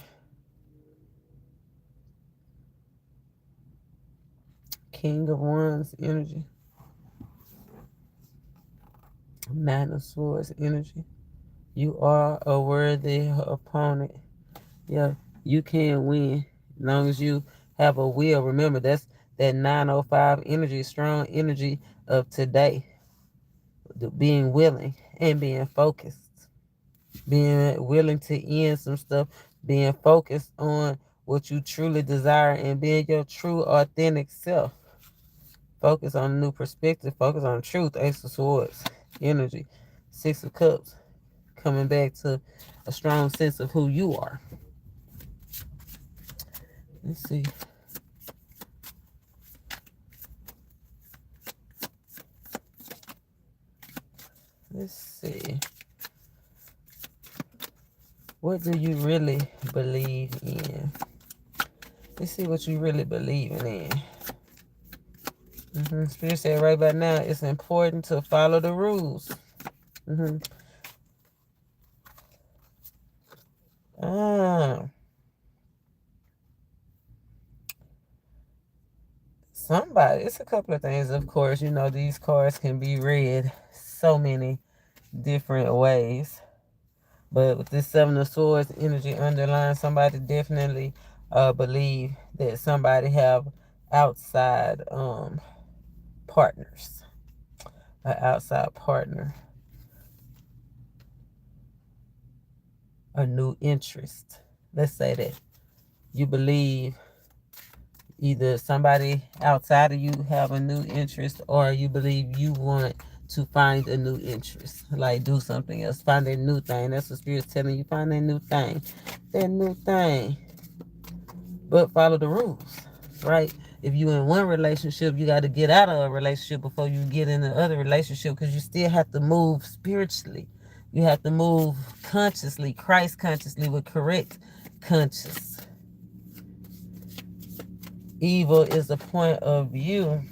King of Wands energy. 9 of Swords energy. You are a worthy opponent. Yeah, you can win as long as you have a will. Remember, that's that 905 energy, strong energy of today. Being willing and being focused. Being willing to end some stuff. Being focused on what you truly desire and being your true, authentic self. Focus on a new perspective. Focus on truth. Ace of Swords energy. 6 of Cups. Coming back to a strong sense of who you are. Let's see. Let's see. What do you really believe in? Let's see what you really believe in. Spirit said right about now, it's important to follow the rules. somebody, it's a couple of things, of course. You know, these cards can be read so many different ways. But with this Seven of Swords energy underlying, somebody definitely believe that somebody have outside partners. An outside partner. A new interest. Let's say that you believe either somebody outside of you have a new interest, or you believe you want to find a new interest, like do something else, find a new thing. That's what Spirit's telling you. Find a new thing, that new thing, but follow the rules, right? If you in one relationship, you got to get out of a relationship before you get in the other relationship, because you still have to move spiritually. You have to move consciously, Christ consciously, with correct conscious. Evil is a point of view.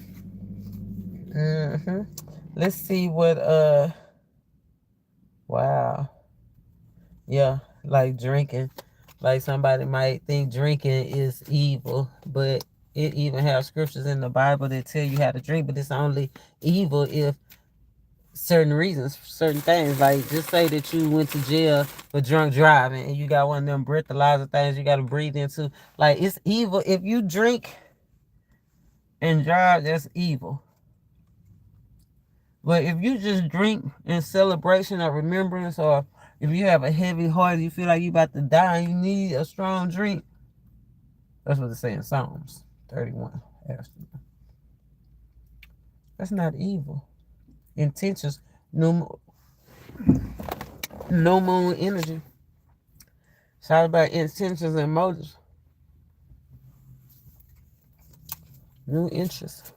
Let's see what wow. Yeah, like drinking. Like somebody might think drinking is evil, but it even has scriptures in the Bible that tell you how to drink, but it's only evil if certain reasons, certain things. Like, just say that you went to jail for drunk driving and you got one of them breathalyzer things you got to breathe into. Like, it's evil if you drink and drive. That's evil. But if you just drink in celebration or remembrance, or if you have a heavy heart, you feel like you about to die and you need a strong drink, that's what it's saying, Psalms 31. That's not evil. Intentions, no moon energy. It's all about intentions and motives. New interest.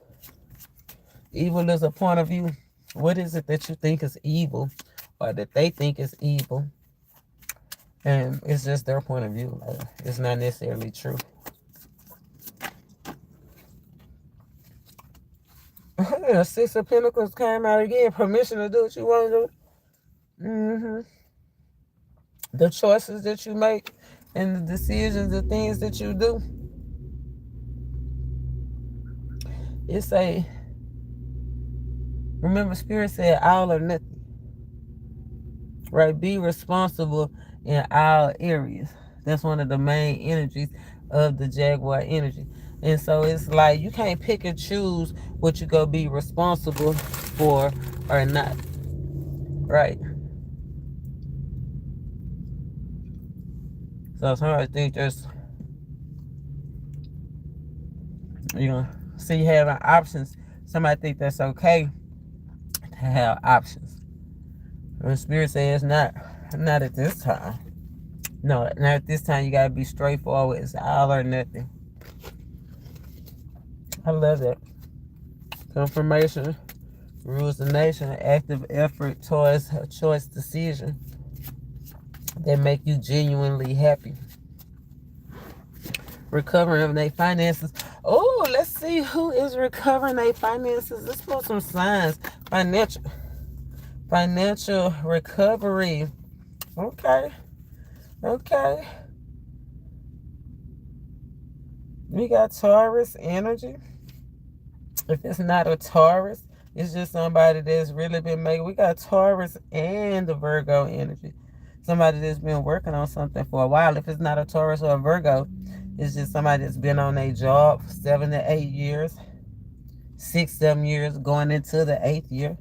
Evil is a point of view. What is it that you think is evil, or that they think is evil? And it's just their point of view. Like, it's not necessarily true. Yeah, Six of Pentacles came out again. Permission to do what you want to do. The choices that you make and the decisions, the things that you do. It's a, remember, Spirit said all or nothing. Right? Be responsible in all areas. That's one of the main energies of the Jaguar energy. And so it's like you can't pick and choose what you go be responsible for or not. Right? So somebody think there's, you know, see having options. Somebody think that's okay to have options. And Spirit says not at this time. No, not at this time. You gotta be straightforward. It's all or nothing. I love that. Confirmation rules the nation. Active effort towards a choice decision that make you genuinely happy. Recovering their finances. Oh, let's see who is recovering their finances. Let's put some signs. Financial recovery. Okay. We got Taurus energy. If it's not a Taurus, it's just somebody that's really been making. We got Taurus and the Virgo energy. Somebody that's been working on something for a while. If it's not a Taurus or a Virgo, it's just somebody that's been on a job for 7 to 8 years, 6, 7 years, going into the 8th year.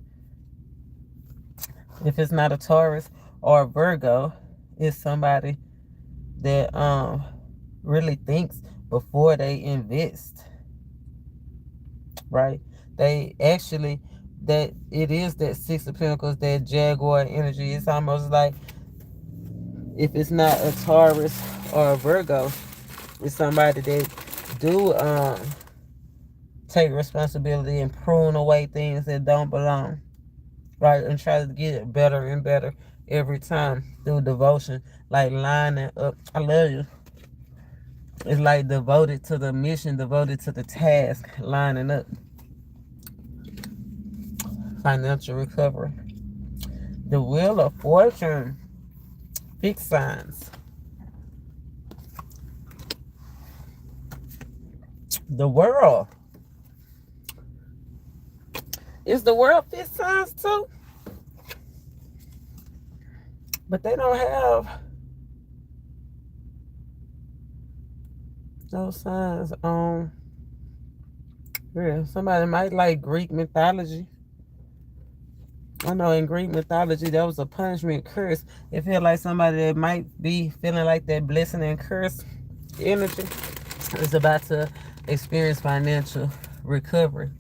If it's not a Taurus or a Virgo, it's somebody that really thinks before they invest. Right? They actually, that it is that Six of Pentacles, that Jaguar energy. It's almost like, if it's not a Taurus or a Virgo, it's somebody that do take responsibility and prune away things that don't belong, right? And try to get it better and better every time through devotion, like lining up. I love you. It's like devoted to the mission, devoted to the task, lining up. Financial recovery. The Wheel of Fortune. Big signs. The World. Is the world fifth signs too? But they don't have those signs on. Yeah, somebody might like Greek mythology. I know in Greek mythology that was a punishment curse. It feel like somebody that might be feeling like that blessing and curse energy is about to experience financial recovery.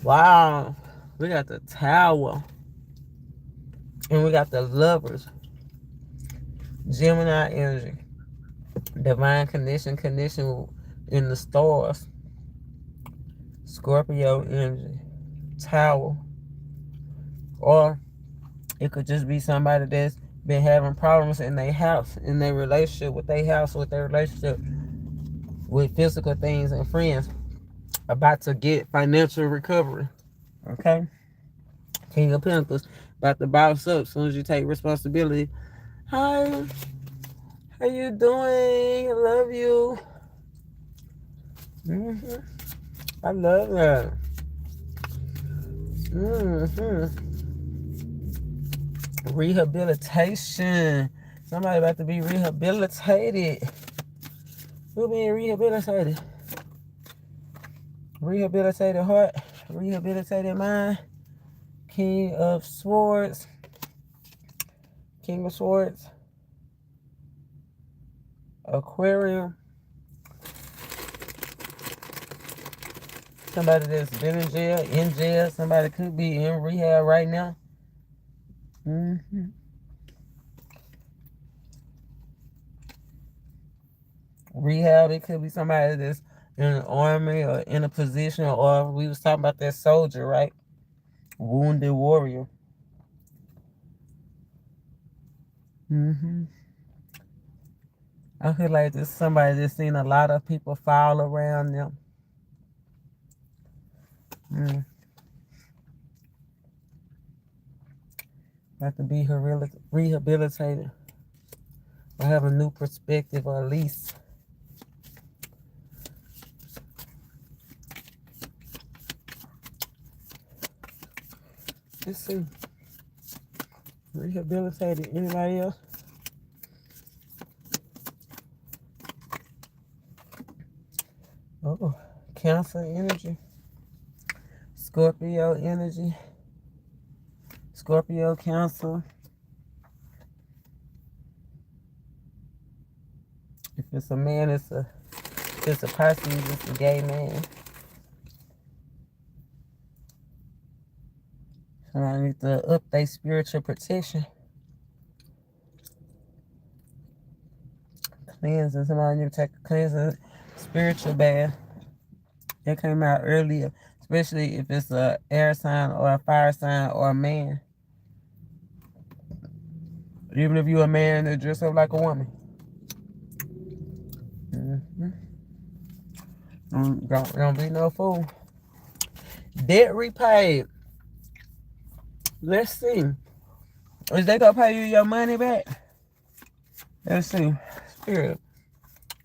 Wow. We got the Tower. And we got the Lovers. Gemini energy. Divine connection in the stars. Scorpio energy. Tower. Or it could just be somebody that's been having problems in their house, in their relationship with their house, with their relationship with physical things and friends, about to get financial recovery. Okay? King of Pentacles, about to bounce up as soon as you take responsibility. Hi, how you doing? I love you. I love that. Rehabilitation. Somebody about to be rehabilitated. Who being rehabilitated? Rehabilitated heart, rehabilitated mind. King of Swords. King of Swords. Aquarium. Somebody that's been in jail. Somebody could be in rehab right now. Rehab, it could be somebody that's in the army or in a position, or we was talking about that soldier, right? Wounded warrior. I feel like there's somebody that's seen a lot of people fall around them. Have to be rehabilitated or have a new perspective, or at least let's see. Rehabilitated. Anybody else? Oh, Cancer energy. Scorpio energy. Scorpio, Cancer. If it's a man, if it's a person, it's a gay man. Somebody needs to up their spiritual protection. Cleansing. Somebody need to take a cleansing spiritual bath. That came out earlier, especially if it's a air sign or a fire sign or a man. Even if you're a man that dress up like a woman. Don't be no fool. Debt repaid. Let's see. Is they gonna pay you your money back? Let's see. Spirit.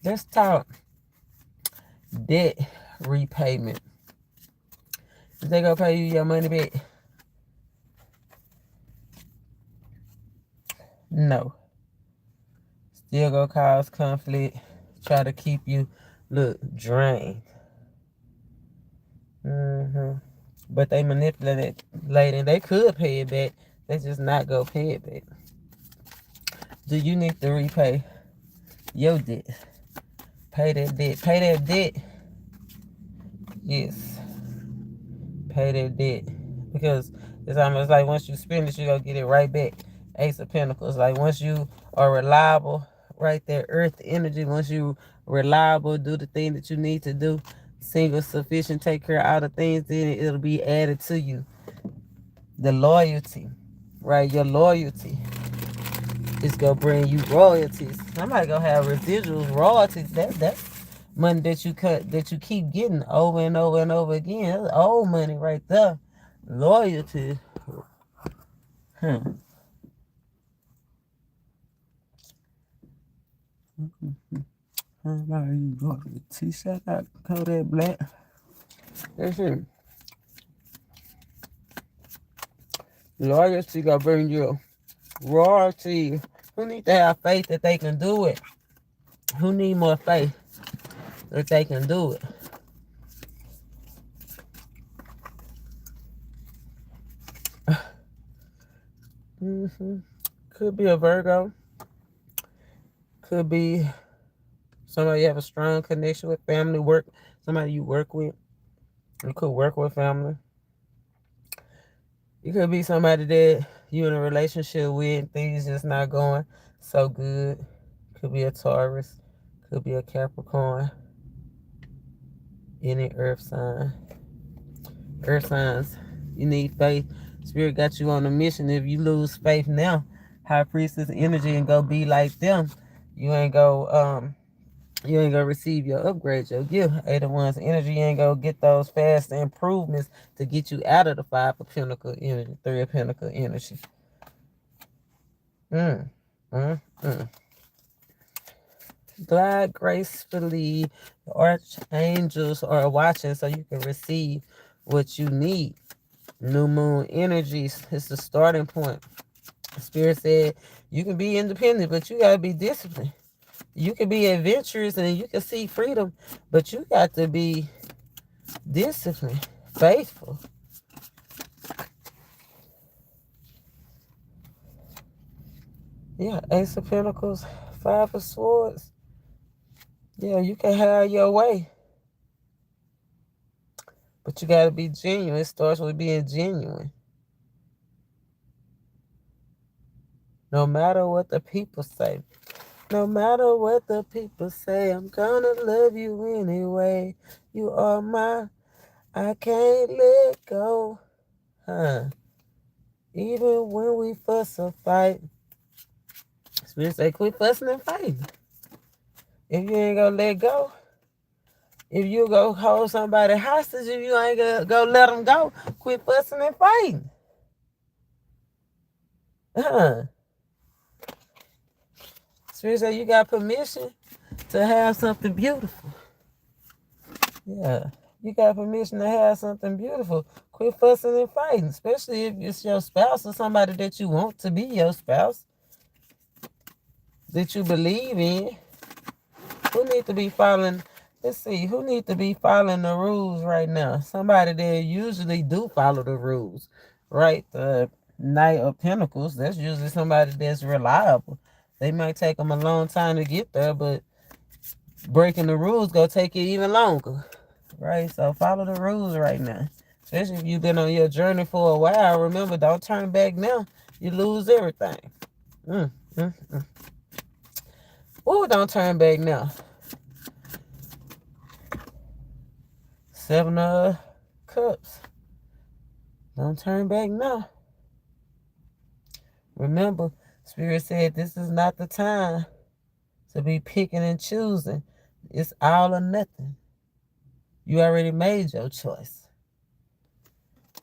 Let's talk debt repayment. Is they gonna pay you your money back? No. Still gonna cause conflict. Try to keep you, drained. But they manipulate it later. They could pay it back. They just not go pay it back. Do you need to repay your debt? Pay that debt. Pay that debt. Yes. Pay that debt. Because it's almost like once you spend it, you're going to get it right back. Ace of Pentacles. Like once you are reliable, right there, Earth energy, once you reliable, do the thing that you need to do, single, sufficient, take care of all the things, then it'll be added to you. The loyalty, right? Your loyalty is going to bring you royalties. Somebody going to have residuals, royalties. That's money that you cut, that you keep getting over and over and over again. That's old money right there. Loyalty. How about you go to the T-shirt? I Kodak Black. Listen, loyalty gonna bring you royalty. Who need to have faith that they can do it? Who need more faith that they can do it? hmm Could be a Virgo. Could be somebody you have a strong connection with, family, work, somebody you work with. You could work with family. You could be somebody that you in a relationship with, things just not going so good. Could be a Taurus. Could be a Capricorn. Any earth sign. Earth signs, you need faith. Spirit got you on a mission. If you lose faith now, high priestess energy and go be like them, you ain't go you ain't gonna receive your upgrade, your gift. Eight of Wands energy, you ain't gonna get those fast improvements to get you out of the Five of Pentacle energy, Three of Pentacle energy. Mm, mm, mm. Glide gracefully. The archangels are watching so you can receive what you need. New moon energies is the starting point. Spirit said you can be independent, but you gotta be disciplined. You can be adventurous and you can seek freedom, but you got to be disciplined, faithful. Yeah, Ace of Pentacles, Five of Swords. Yeah, you can have your way, but you gotta be genuine. It starts with being genuine. No matter what the people say. No matter what the people say, I'm gonna love you anyway. You are my, I can't let go. Huh. Even when we fuss or fight. Spirit say, quit fussing and fighting. If you ain't gonna let go, if you go hold somebody hostage, if you ain't gonna go let them go, quit fussing and fighting. Huh. Spirit say, you got permission to have something beautiful. Yeah. You got permission to have something beautiful. Quit fussing and fighting, especially if it's your spouse or somebody that you want to be your spouse, that you believe in. Who need to be following, let's see, who need to be following the rules right now? Somebody that usually do follow the rules, right? The Knight of Pentacles, that's usually somebody that's reliable. They might take them a long time to get there, but breaking the rules gonna take you even longer. Right? So follow the rules right now. Especially if you've been on your journey for a while. Remember, don't turn back now. You lose everything. Mm, mm, mm. Ooh, don't turn back now. Seven of Cups. Don't turn back now. Remember, Spirit said this is not the time to be picking and choosing. It's all or nothing. You already made your choice.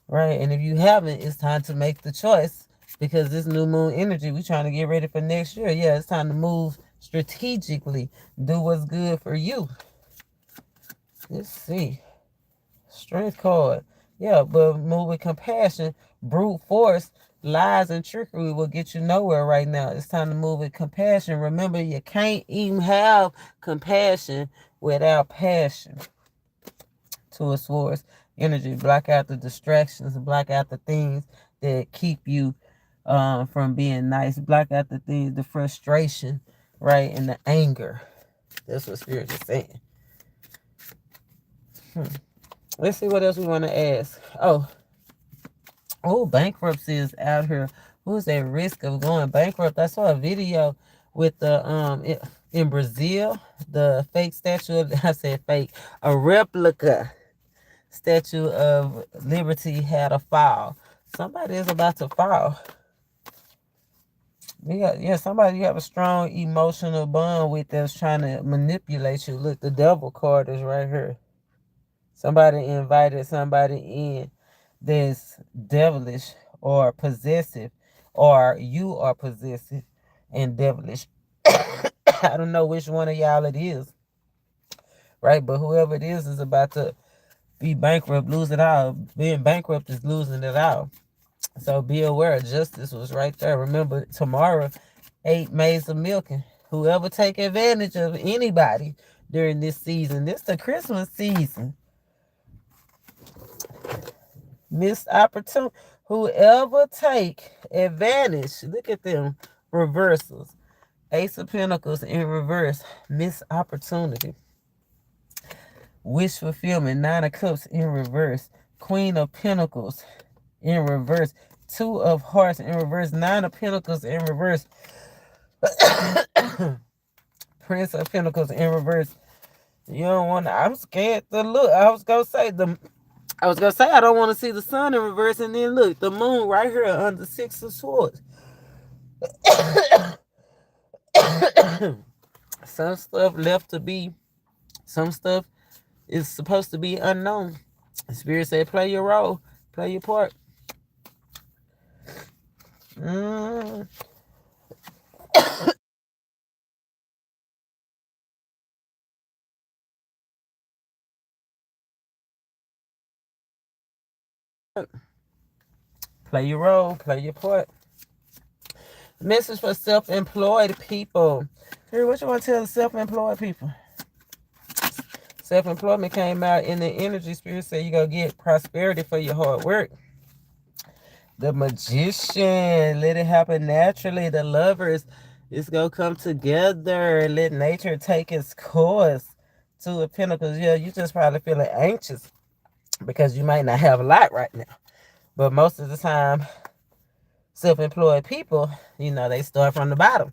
Right? And if you haven't, it's time to make the choice because this new moon energy, we're trying to get ready for next year. Yeah, it's time to move strategically. Do what's good for you. Let's see. Strength card. Yeah, but move with compassion. Brute force, lies, and trickery will get you nowhere right now. It's time to move with compassion. Remember, you can't even have compassion without passion. Two of Swords energy. Block out the distractions. Block out the things that keep you from being nice. Block out the things, the frustration, right, and the anger. That's what Spirit is saying. Let's see what else we want to ask. Oh, bankruptcy is out here. Who's at risk of going bankrupt? I saw a video with the in Brazil, the fake statue of, I said fake, a replica Statue of Liberty had a fall. Somebody is about to fall. Yeah, somebody you have a strong emotional bond with that's trying to manipulate you. Look, the devil card is right here. Somebody invited somebody in that's devilish or possessive, or you are possessive and devilish. I don't know which one of y'all it is, right? But whoever it is about to be bankrupt, lose it all. Being bankrupt is losing it all. So be aware, justice was right there. Remember, tomorrow, 8 maids of milking. Whoever take advantage of anybody during this season, this the Christmas season. Missed opportunity. Whoever take advantage, look at them reversals. Ace of Pentacles in reverse, missed opportunity. Wish fulfillment, 9 of Cups in reverse. Queen of Pentacles in reverse. 2 of Hearts in reverse. 9 of Pentacles in reverse. Prince of Pentacles in reverse. You don't want to, I'm scared to look. I was going to say I don't want to see the sun in reverse, and then look, the moon right here under 6 of Swords. Some stuff left to be, some stuff is supposed to be unknown. Spirit said, play your role, play your part. Play your role, play your part. Message for self-employed people. Here, what you want to tell the self-employed people? Self-employment came out in the energy. Spirit said you're going to get prosperity for your hard work. The Magician, let it happen naturally. The Lovers, it's going to come together. Let nature take its course. 2 of Pentacles, yeah, you just probably feeling anxious because you might not have a lot right now. But most of the time, self-employed people, you know, they start from the bottom.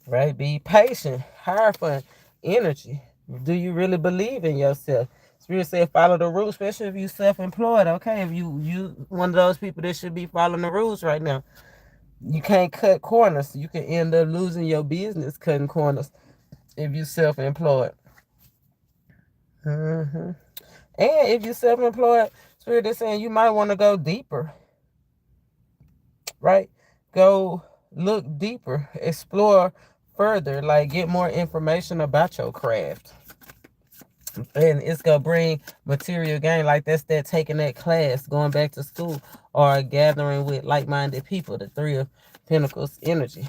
Right? Be patient. Hire for energy. Do you really believe in yourself? Spirit said follow the rules, especially if you self-employed. Okay, if you one of those people that should be following the rules right now. You can't cut corners. You can end up losing your business cutting corners if you self-employed. And if you self-employed, Spirit is saying you might want to go deeper. Right? Go look deeper. Explore further. Like get more information about your craft. And it's going to bring material gain. Like that's that taking that class, going back to school, or gathering with like-minded people. The 3 of Pentacles energy.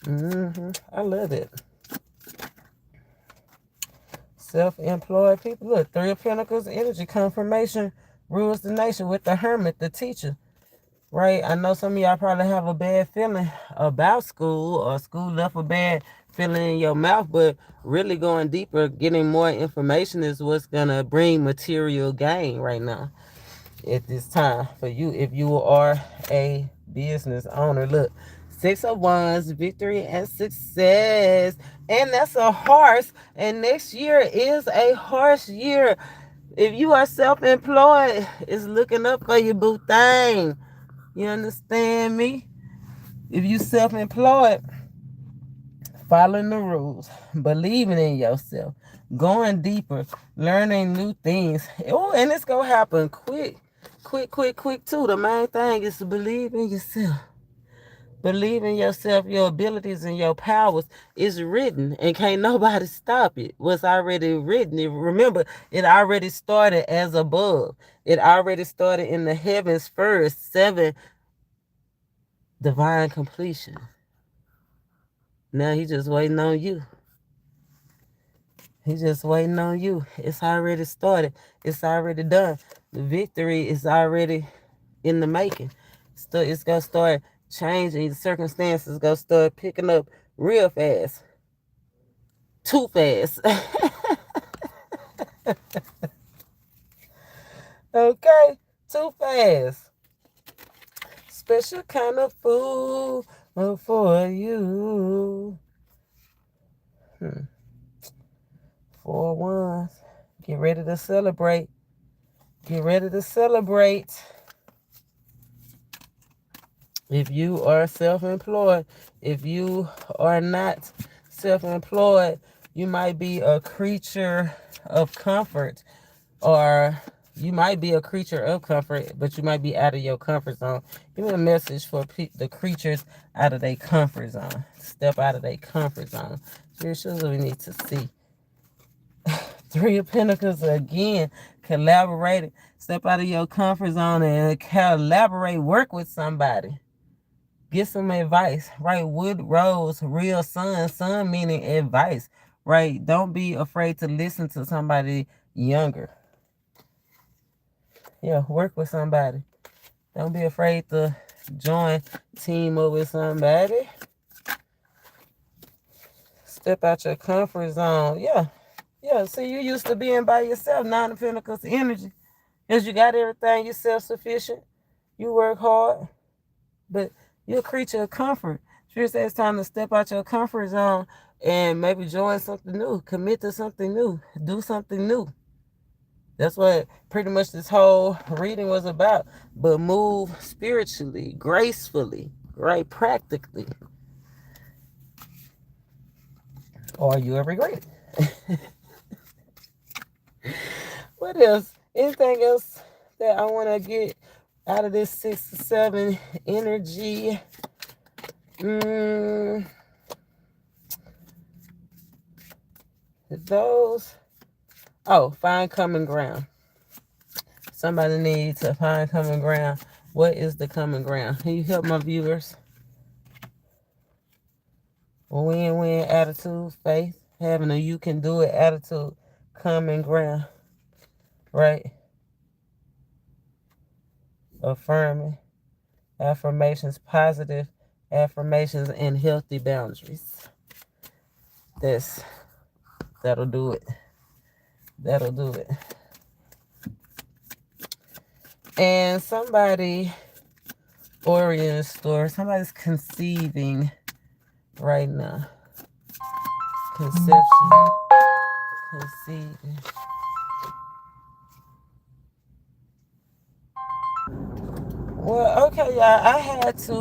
I love it. Self-employed people. Look, 3 of Pentacles energy. Confirmation rules the nation with the Hermit, the teacher. Right? I know some of y'all probably have a bad feeling about school, or school left a bad feeling in your mouth, but really going deeper, getting more information is what's going to bring material gain right now at this time for you if you are a business owner. Look, 6 of Wands, victory and success. And that's a horse. And next year is a horse year. If you are self-employed, it's looking up for you, boo thing. You understand me? If you self-employed, following the rules, believing in yourself, going deeper, learning new things. Oh, and it's going to happen quick too. The main thing is to believe in yourself. Believe in yourself, your abilities and your powers is written, and can't nobody stop it. What's already written, remember, it already started as above. It already started in the heavens first. 7, divine completion. Now he's just waiting on you. He's just waiting on you. It's already started. It's already done. The victory is already in the making. So it's going to start changing. The circumstances going to start picking up real fast. Too fast. Okay? Too fast. Special kind of food for you. 4 Wands. Get ready to celebrate. Get ready to celebrate. If you are self-employed, if you are not self-employed, you might be a creature of comfort, or you might be a creature of comfort, but you might be out of your comfort zone. Give me a message for the creatures out of their comfort zone. Step out of their comfort zone. Here's what we need to see. Three of Pentacles again, collaborating. Step out of your comfort zone and collaborate. Work with somebody. Get some advice, right? Wood rose, real sun. Sun meaning advice, right? Don't be afraid to listen to somebody younger. Yeah, work with somebody. Don't be afraid to join, team up with somebody. Step out your comfort zone. Yeah. See, you used to being by yourself. Nine of Pentacles energy. Because you got everything. You're self-sufficient. You work hard. But you're a creature of comfort. Sure says it's time to step out your comfort zone and maybe join something new. Commit to something new. Do something new. That's what pretty much this whole reading was about. But move spiritually, gracefully, right? Practically. Or you will regret it. What else? Anything else that I want to get out of this 6 to 7 energy? Those. Oh, find common ground. Somebody needs to find common ground. What is the common ground? Can you help my viewers? Win-win attitude, faith, having a you can do it attitude, common ground, right? Affirming, affirmations, positive affirmations, and healthy boundaries. That'll do it. That'll do it. And somebody, origin story, somebody's conceiving right now. Conception. Conceiving. Well, okay, y'all. I had to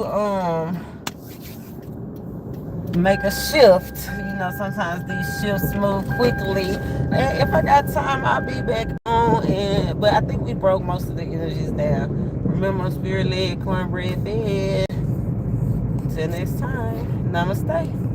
make a shift. You know, sometimes these shifts move quickly. And if I got time, I'll be back on. But I think we broke most of the energies down. Remember, I'm spirit-led, cornbread fed. Until next time, namaste.